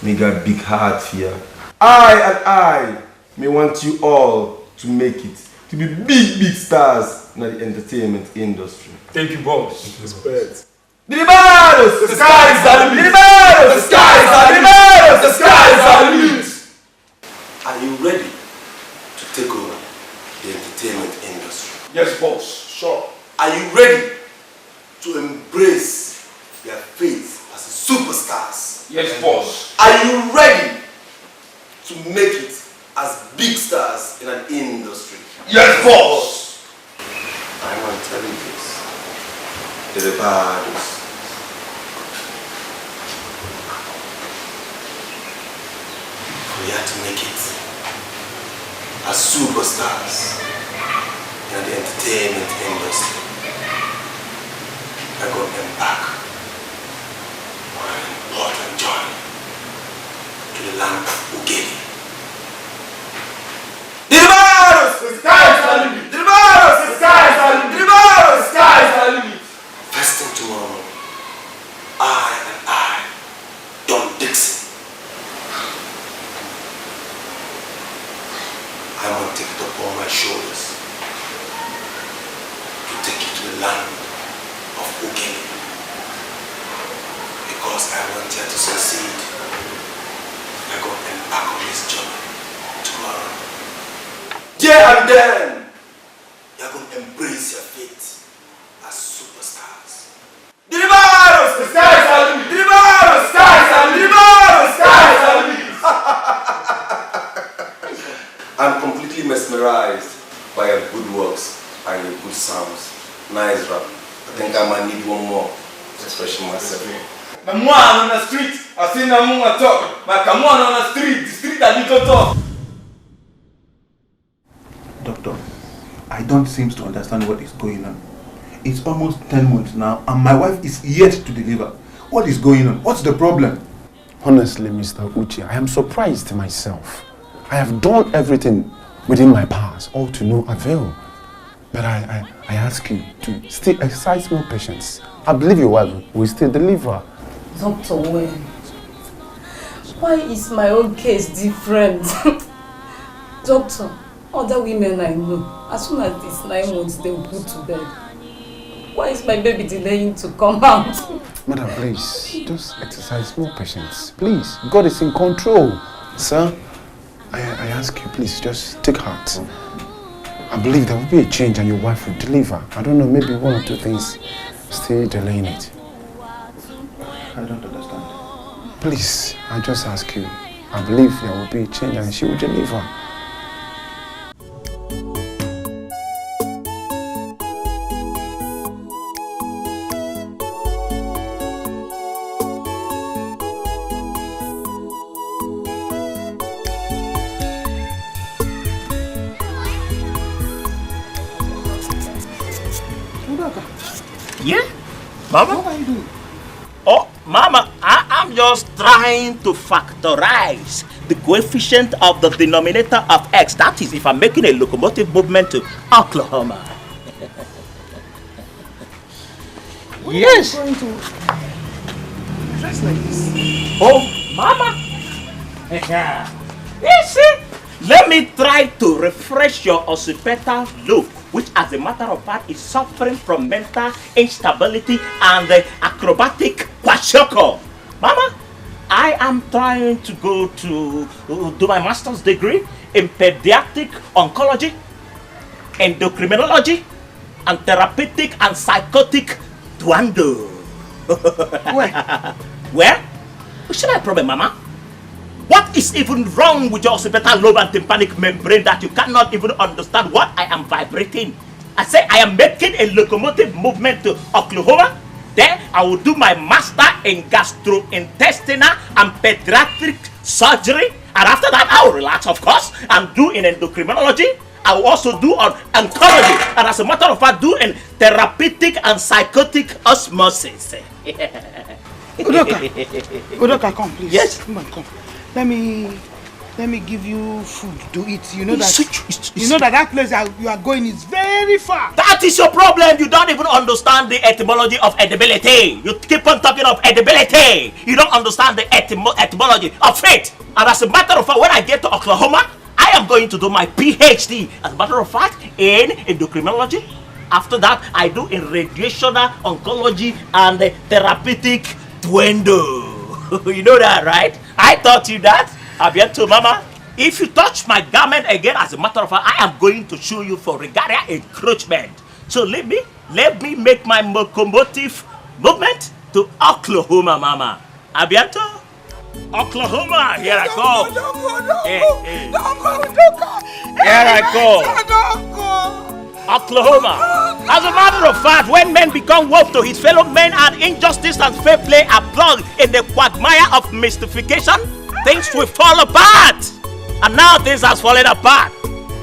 Me got big heart for you. I may want you all to make it, to be big stars in the entertainment industry. Thank you, boss. Respect. Diribados, the sky is the limit. Diribados, the sky is the limit. The sky is the limit. Are you ready to take over the entertainment industry? Yes, boss. Sure. Are you ready to embrace your faith as superstars? Yes, boss. Are you ready to make it as big stars in an industry? Yes, boss. I want to tell you this. Diribados. We have to make it as superstars in the entertainment industry. We're going to embark on an important journey to the land of Ugeni. Diribados! The sky is the limit! Diribados! The sky is the limit! Diribados! The sky is the limit! First thing tomorrow morning, I, Don Dixon, I want to take it upon my shoulders to take you to the land of Ugeni. Because I want you to succeed. I'm going to embark on this journey tomorrow. There and then, you're going to embrace your fate as superstars. Diribados! The sky is the limit! Diribados! The sky is the limit! Diribados! The sky is the limit! I'm completely mesmerized by your good works and your good sounds. Nice rap. I think I might need one more to express myself. The one on the street, I see the moon talk. But come on the street that little talk. Doctor, I don't seem to understand what is going on. It's almost 10 months now and my wife is yet to deliver. What is going on? What's the problem? Honestly, Mr. Uche, I am surprised myself. I have done everything within my powers, all to no avail. But I ask you to still exercise more patience. I believe your wife will still deliver. Dr. Wen, why is my own case different? Doctor, other women I know, as soon as it's 9 months, they will put to bed. Why is my baby delaying to come out? Madam, please, just exercise more patience. Please, God is in control. Sir, I ask you, please, just take heart. I believe there will be a change and your wife will deliver. I don't know, maybe one or two things still delaying it. I don't understand. Please, I just ask you. I believe there will be a change and she will deliver. Yeah? Mama? What are you doing? Oh, Mama, I'm just trying to factorize the coefficient of the denominator of X. That is, if I'm making a locomotive movement to Oklahoma. Yes. Going to dress like this. Oh, Mama. You see? Let me try to refresh your occipital lobe, which as a matter of fact is suffering from mental instability and acrobatic kwashiorkor. Mama, I am trying to go to do my master's degree in pediatric oncology, endocrinology, and therapeutic and psychotic duando. Where? What's my problem, Mama? What is even wrong with your occipital lobe and tympanic membrane that you cannot even understand what I am vibrating? I say I am making a locomotive movement to Oklahoma. Then I will do my master in gastrointestinal and pediatric surgery. And after that, I will relax, of course, and do in endocrinology. I will also do on oncology. And as a matter of fact, do in therapeutic and psychotic osmosis. Udoka, come, please. Yes. Come on, come. Let me give you food to eat. You know that that place you are going is very far. That is your problem. You don't even understand the etymology of edibility. You keep on talking of edibility. You don't understand the etymology of faith. And as a matter of fact, when I get to Oklahoma, I am going to do my PhD. As a matter of fact, in endocrinology. After that, I do in radiational oncology and therapeutic duendo. You know that, right? I taught you that. Abiento, Mama. If you touch my garment again, as a matter of fact, I am going to sue you for regalia encroachment. So let me make my locomotive movement to Oklahoma, Mama. Abiento? Oklahoma, here I come. Here I come. Oklahoma. As a matter of fact, when men become wolf to his fellow men and injustice and fair play are plugged in the quagmire of mystification, things will fall apart. And now things has fallen apart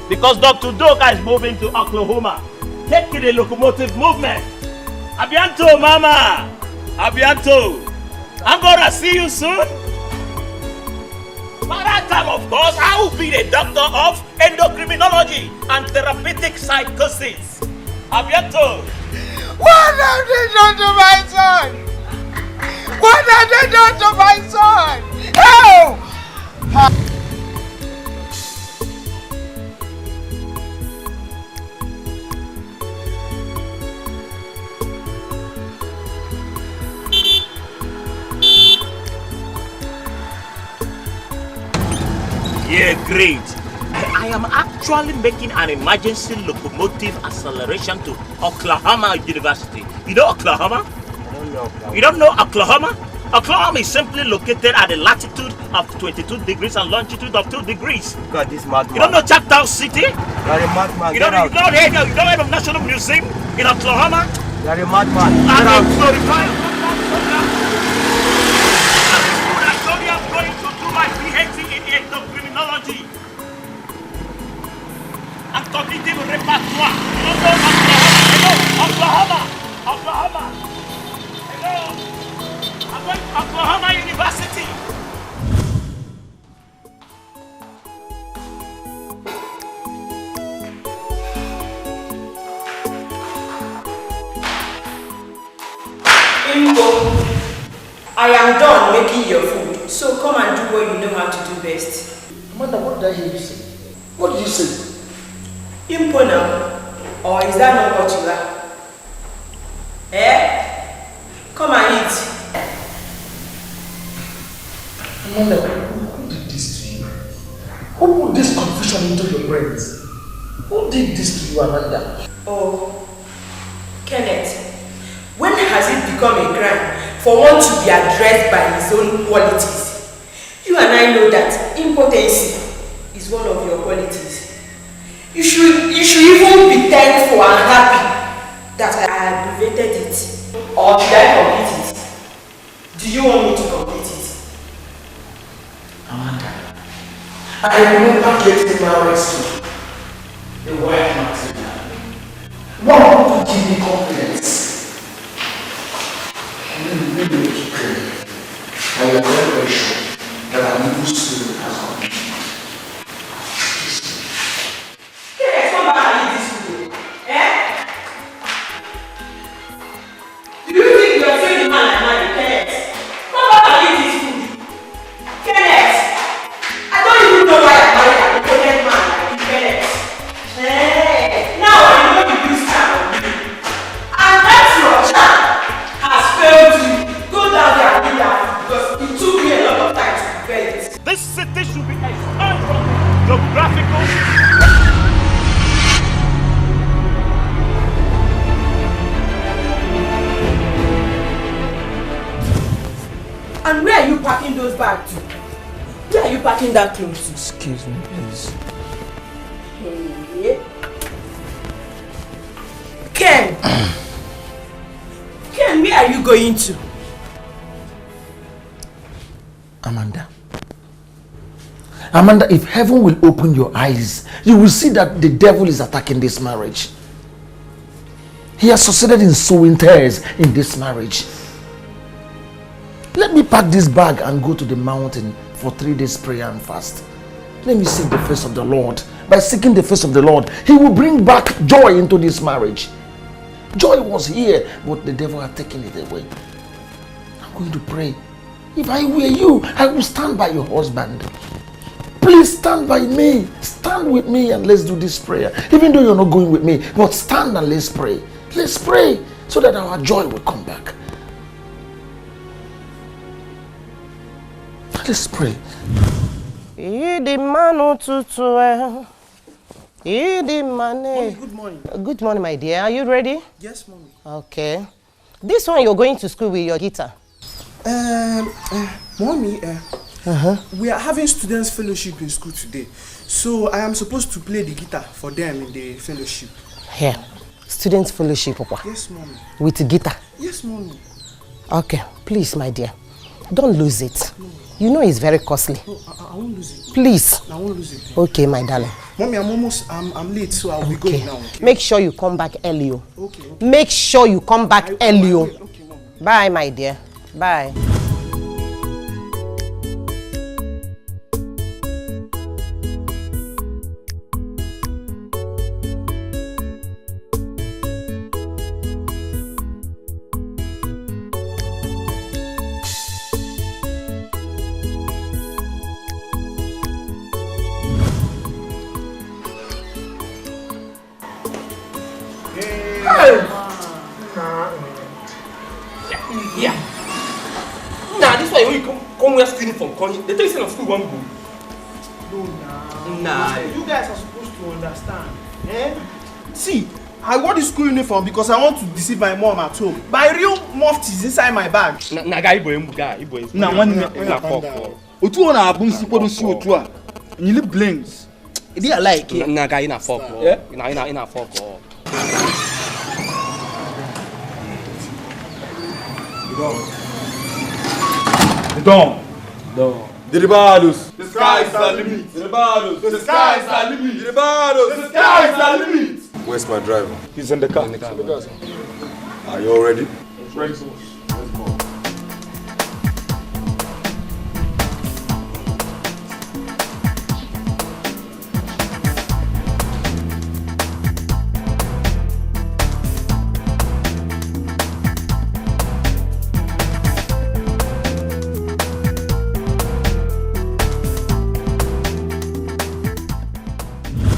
because Dr. Doka is moving to Oklahoma, taking a locomotive movement. Abiento, Mama. Abiento. I'm gonna see you soon. By that time, of course, I will be the doctor of endocrinology and therapeutic psychosis. Abiento. What have they done to my son? What have they done to my son? Help! Yeah, great. I am actually making an emergency locomotive acceleration to Oklahoma University. You know Oklahoma? I don't know Oklahoma. You don't know Oklahoma? Oklahoma is simply located at a latitude of 22 degrees and longitude of 2 degrees. God, this madman. You don't know Chapter City? You are a madman. You don't know the National Museum in Oklahoma? You are a madman. I'm going to do my PhD in endocrinology and cognitive repertoire. You don't know Oklahoma? Oklahoma. Hello? I'm going to Oklahoma University. I am done making your food, so come and do what you know how to do best. Amanda, what did I hear you say? What did you say? Impo now, or is that not what you are? Eh? Come and eat. Amanda, who did this to you? Who put this confusion into your brains? Who did this to you, Amanda? Oh, Kenneth, when has it become a crime for one to be addressed by his own qualities? You and I know that impotency is one of your qualities. You should even be thankful and happy that I aggravated it. Or did I complete it? Do you want me to complete it? Amanda, I remember getting married to a wife material. One who could give me confidence. And then you really make it clear. I am very sure that an evil spirit has come. Kenneth, come back and eat this food. Eh? Do you think you are saying the man like mine, Kenneth? Come back and eat this food. Kenneth! I don't even know why I married an important man like you, Kenneth. Hey, now I know you use charm on me. And that's your charm has failed you. Go down there and eat that food because it took me a lot of time to prepare it. This city should be expanded from geographical. And where are you packing those bags to? Where are you packing that clothes to? Excuse me, please. Hey. Ken! Ken, where are you going to? Amanda, if heaven will open your eyes, you will see that the devil is attacking this marriage. He has succeeded in sowing tares in this marriage. Let me pack this bag and go to the mountain for 3 days prayer and fast. Let me seek the face of the Lord. By seeking the face of the Lord, He will bring back joy into this marriage. Joy was here, but the devil had taken it away. I'm going to pray. If I were you, I will stand by your husband. Please stand by me. Stand with me and let's do this prayer. Even though you're not going with me, but stand and let's pray. Let's pray so that our joy will come back. Let's pray. Good morning. Good morning, my dear. Are you ready? Yes, mommy. Okay. This one you're going to school with your guitar. Mommy, we are having students' fellowship in school today. So I am supposed to play the guitar for them in the fellowship. Here. Students' fellowship, Papa. Yes, mommy. With the guitar. Yes, mommy. Okay. Please, my dear. Don't lose it. No. You know it's very costly. No, I won't lose it. Please. I won't lose it. Okay, my darling. Mommy, I'm late, so I'll be going now. Okay? Make sure you come back early. Okay. Make sure you come back early. Okay, Mom. Bye, my dear. Bye. Yeah. Nah, this one you come here stealing from Connie. They tell you of school one go. No, nah. You guys are supposed to understand. See, I wore the school uniform because I want to deceive my mom at home. My real mufti is inside my bag. Nah, guy, Ibo. Nah, one minute. Otu ona abun si podo si otu a. Nyili blinks. It dey like it. Nah, guy, na fuck. Ina fuck. Dom. Derivados. The sky is the limit. Derivados. The sky is the limit. Derivados. The sky is the limit. Where's my driver? He's in the car. Are you all ready? Ready.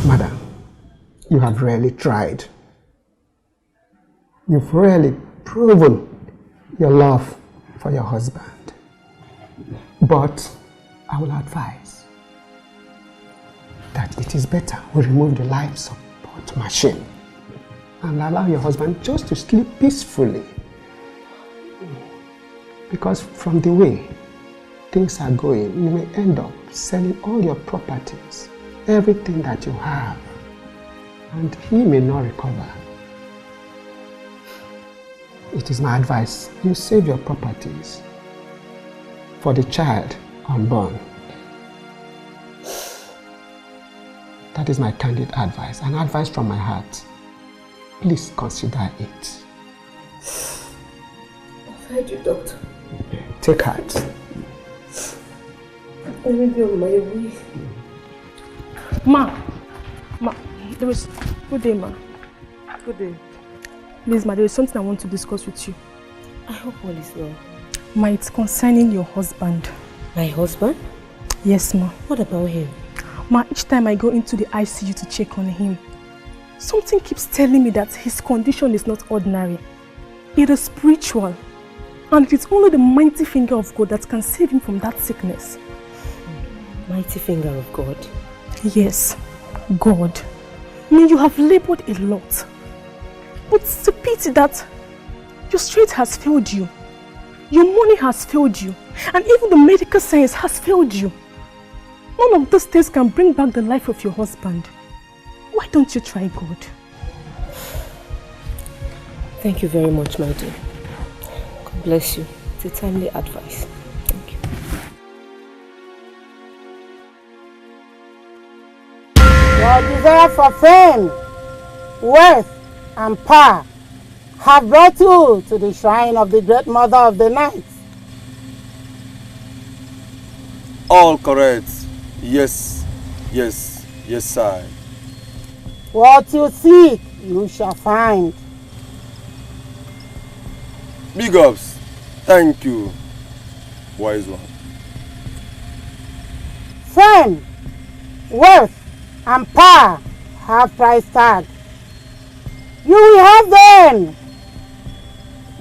Madam, you have really tried. You've really proven your love for your husband. But I will advise that it is better we remove the life support machine and allow your husband just to sleep peacefully. Because from the way things are going, you may end up selling all your properties, everything that you have, and he may not recover. It is my advice, you save your properties for the child unborn. That is my candid advice, an advice from my heart. Please consider it. I've heard you, doctor. Take heart. I will be on my way. Ma, there is... Good day, ma. Good day. Please, ma, there is something I want to discuss with you. I hope all is well. Ma, it's concerning your husband. My husband? Yes, ma. What about him? Ma, each time I go into the ICU to check on him, something keeps telling me that his condition is not ordinary. It is spiritual. And it is only the mighty finger of God that can save him from that sickness. Mighty finger of God? Yes, God. I mean, you have labored a lot. But it's a pity that your strength has failed you. Your money has failed you. And even the medical science has failed you. None of those things can bring back the life of your husband. Why don't you try God? Thank you very much, my dear. God bless you. It's a timely advice. Thank you. Your desire for fame, wealth, and power have brought you to the shrine of the great mother of the night. All correct. Yes, sir. What you seek, you shall find. Big ups. Thank you, wise one. Fame, wealth, and power have price tag. You will have them.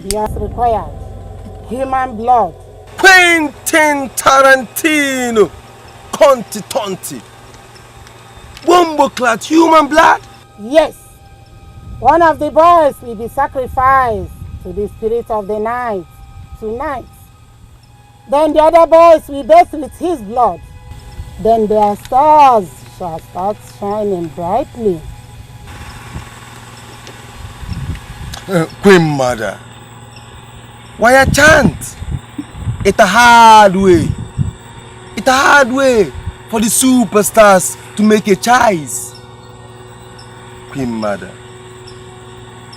Be as required. Human blood. Quentin Tarantino. Conti Tonti. Womboclat human blood? Yes. One of the boys will be sacrificed to the spirit of the night tonight. Then the other boys will bathe with his blood. Then their stars shall start shining brightly. Queen mother. Why a chant? It's a hard way. It's a hard way for the superstars to make a choice. Queen mother.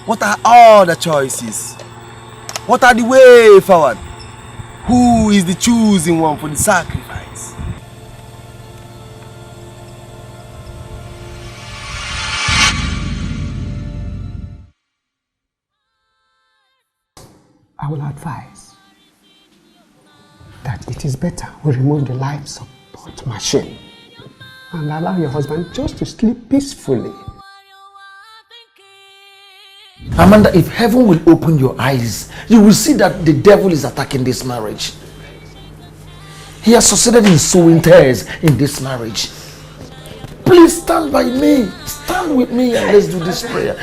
What are all the choices? What are the way forward? Who is the choosing one for the sacrifice? I will advise that it is better we remove the life support machine and allow your husband just to sleep peacefully. Amanda, if heaven will open your eyes, you will see that the devil is attacking this marriage. He has succeeded in sowing tares in this marriage. Please stand by me. Stand with me and let's do this prayer.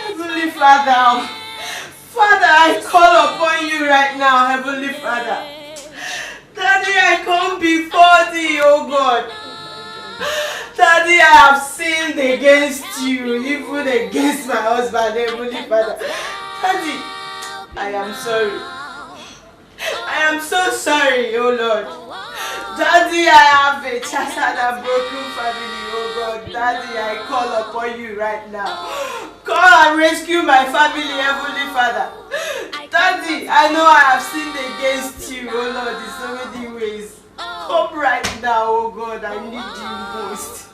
Heavenly Father, I call upon you right now, Heavenly Father. Daddy, I come before thee, oh God. Daddy, I have sinned against you, even against my husband, Heavenly Father. Daddy, I am sorry. I am so sorry, oh Lord. Daddy, I have a shattered and broken family, oh God. Daddy, I call upon you right now. Come and rescue my family, Heavenly Father. Daddy, I know I have sinned against you, oh Lord, in so many ways. Come right now, oh God, I need you most.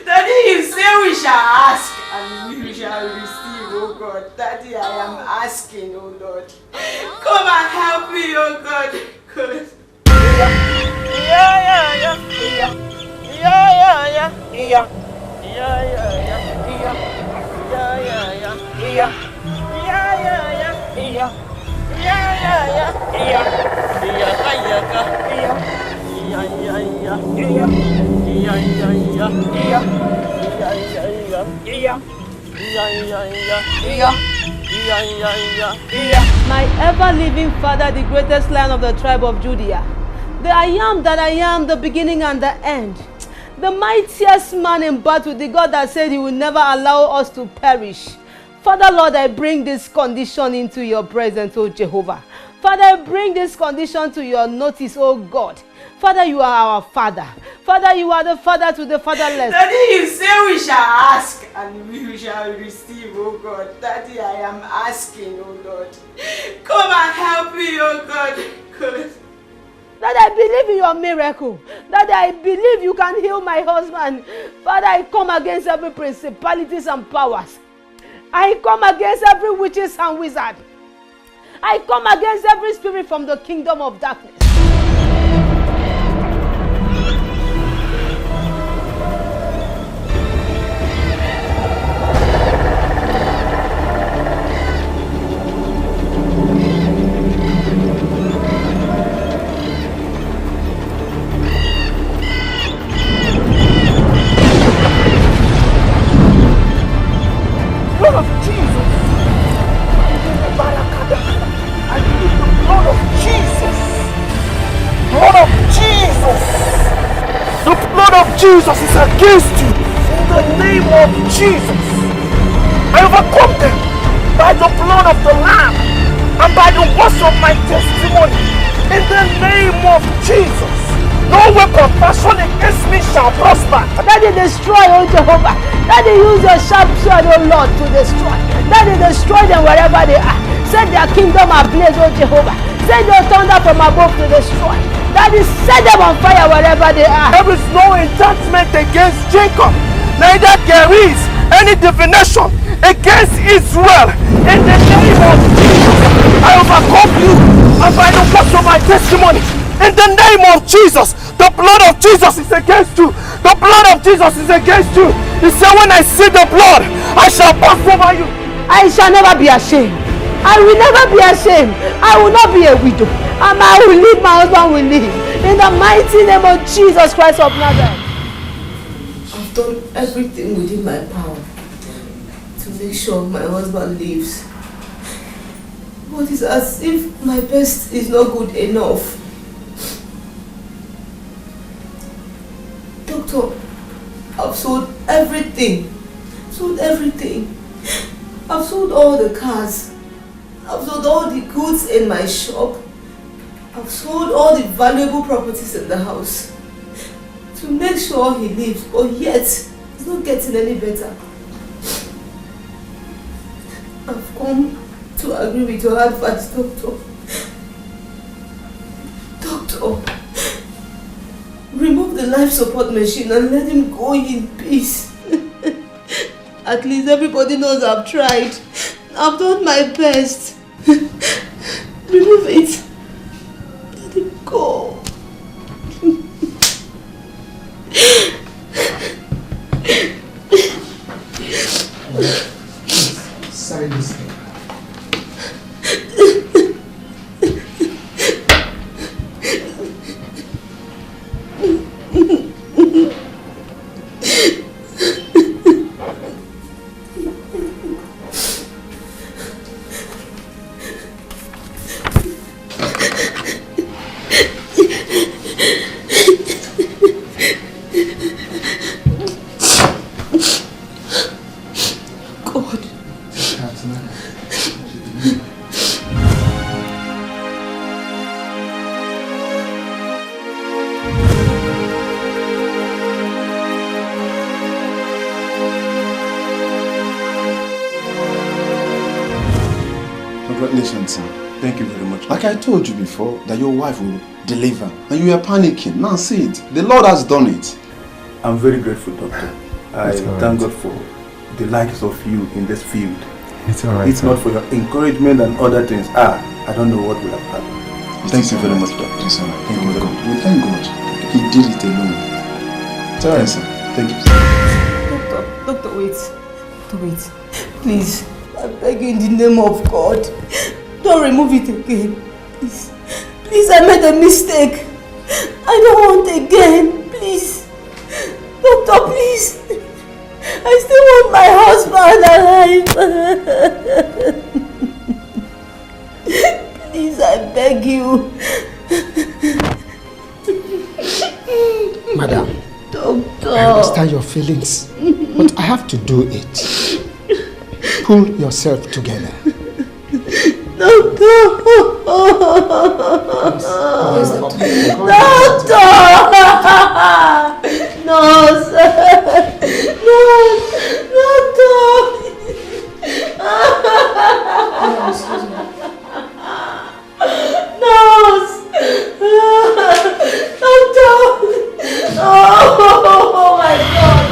Daddy, you say we shall ask and we shall receive, oh God. Daddy, I am asking, oh Lord. Come and help me, oh God. God. My ever-living Father, the greatest Lion of the tribe of Judah, the I am that I am, the beginning and the end, the mightiest man in battle, the God that said he will never allow us to perish. Father, Lord, I bring this condition into your presence, oh Jehovah. Father, I bring this condition to your notice, oh God. Father, you are our Father. Father, you are the Father to the fatherless. Daddy, you say we shall ask and we shall receive, oh God. Daddy, I am asking, oh Lord. Come and help me, oh God. God. Daddy, I believe in your miracle. Daddy, I believe you can heal my husband. Father, I come against every principalities and powers. I come against every witches and wizard. I come against every spirit from the kingdom of darkness. Blood of Jesus. I believe the blood of Jesus. Blood of Jesus. The blood of Jesus is against you. In the name of Jesus. I overcome them by the blood of the Lamb and by the words of my testimony. In the name of Jesus. No weapon fashioned against me shall prosper. Daddy, destroy, oh Jehovah. Daddy, use your sharp sword, oh Lord, to destroy. Daddy, destroy them wherever they are. Set their kingdom ablaze, oh Jehovah. Send your thunder from above to destroy. Daddy, set them on fire wherever they are. There is no enchantment against Jacob, neither there is any divination against Israel. In the name of Jesus, I overcome you, and by the words of my testimony, in the name of Jesus, the blood of Jesus is against you. The blood of Jesus is against you. He said, when I see the blood, I shall pass over you. I shall never be ashamed. I will never be ashamed. I will not be a widow. And I will live, my husband will live. In the mighty name of Jesus Christ of Nazareth. I've done everything within my power to make sure my husband lives. But it's as if my best is not good enough. Doctor, I've sold everything. I've sold all the cars. I've sold all the goods in my shop. I've sold all the valuable properties in the house to make sure he lives, but yet it's not getting any better. I've come to agree with your advice, Doctor. Doctor, remove the life support machine and let him go in peace. At least everybody knows I've tried. I've done my best. Remove it. Let him go. Sorry, this thing. Congratulations, sir. Thank you very much. Like I told you before, that your wife will deliver. And you were panicking. Now see it. The Lord has done it. I'm very grateful, Doctor. I thank God for the likes of you in this field. It's alright. If not for your encouragement and other things, I don't know what would have happened. Thank you very much, Doctor. It's alright. Thank you very much. We thank God. He did it alone. It's alright, sir. Thank you. Doctor, Doctor, wait. Doctor, wait. Please, I beg you in the name of God. Don't remove it again. Please. Please, I made a mistake. I don't want again. Please. Doctor, please. I still want my husband alive. Please, I beg you. Madam, Doctor. I understand your feelings, but I have to do it. Pull yourself together. Doctor! Doctor! No, sir! No! Doctor! Nurse! Doctor! Oh my God!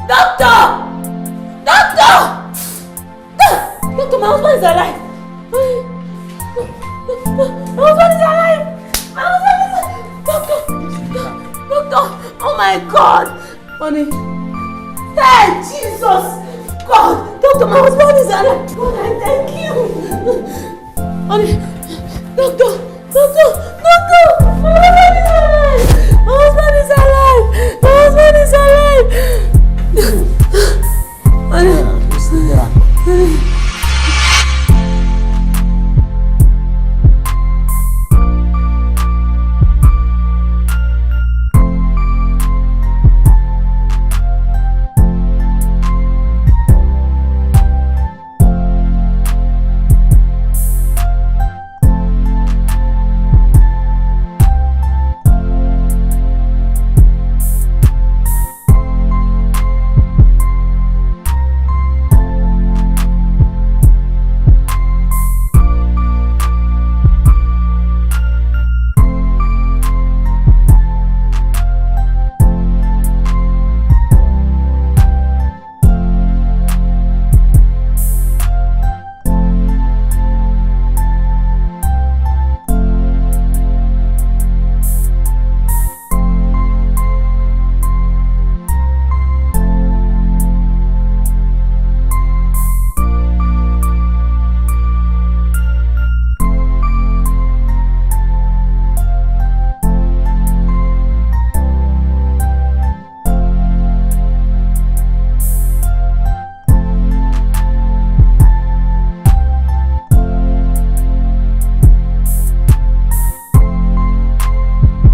Doctor! Doctor! Doctor, my husband is alive! My husband is alive! My husband is alive! Doctor! Doctor! Oh my God! Honey! Hey, Jesus! God! Doctor, my husband is alive! God, I thank you! Honey! Doctor! Doctor! Doctor!